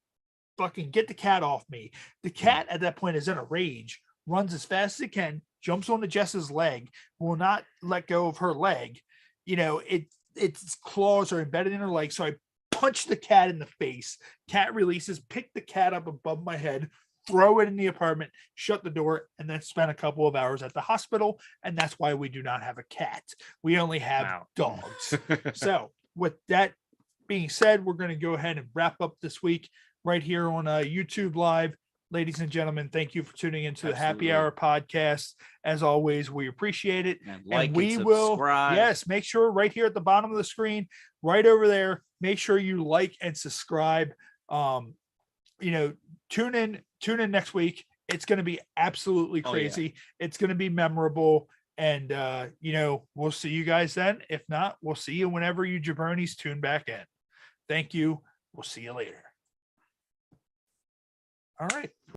fucking get the cat off me. The cat at that point is in a rage, runs as fast as it can, jumps onto Jess's leg, will not let go of her leg. Its claws are embedded in her leg. So I punch the cat in the face. Cat releases, pick the cat up above my head, throw it in the apartment, shut the door, and then spend a couple of hours at the hospital. And that's why we do not have a cat. We only have dogs. So with that being said, we're going to go ahead and wrap up this week right here on YouTube Live. Ladies and gentlemen, thank you for tuning into the Happy Hour podcast. As always, we appreciate it. And we will, make sure right here at the bottom of the screen, right over there, make sure you like and subscribe. Tune in next week. It's going to be absolutely crazy. It's going to be memorable. And, we'll see you guys then. If not, we'll see you whenever you jabronis tune back in. Thank you. We'll see you later. All right.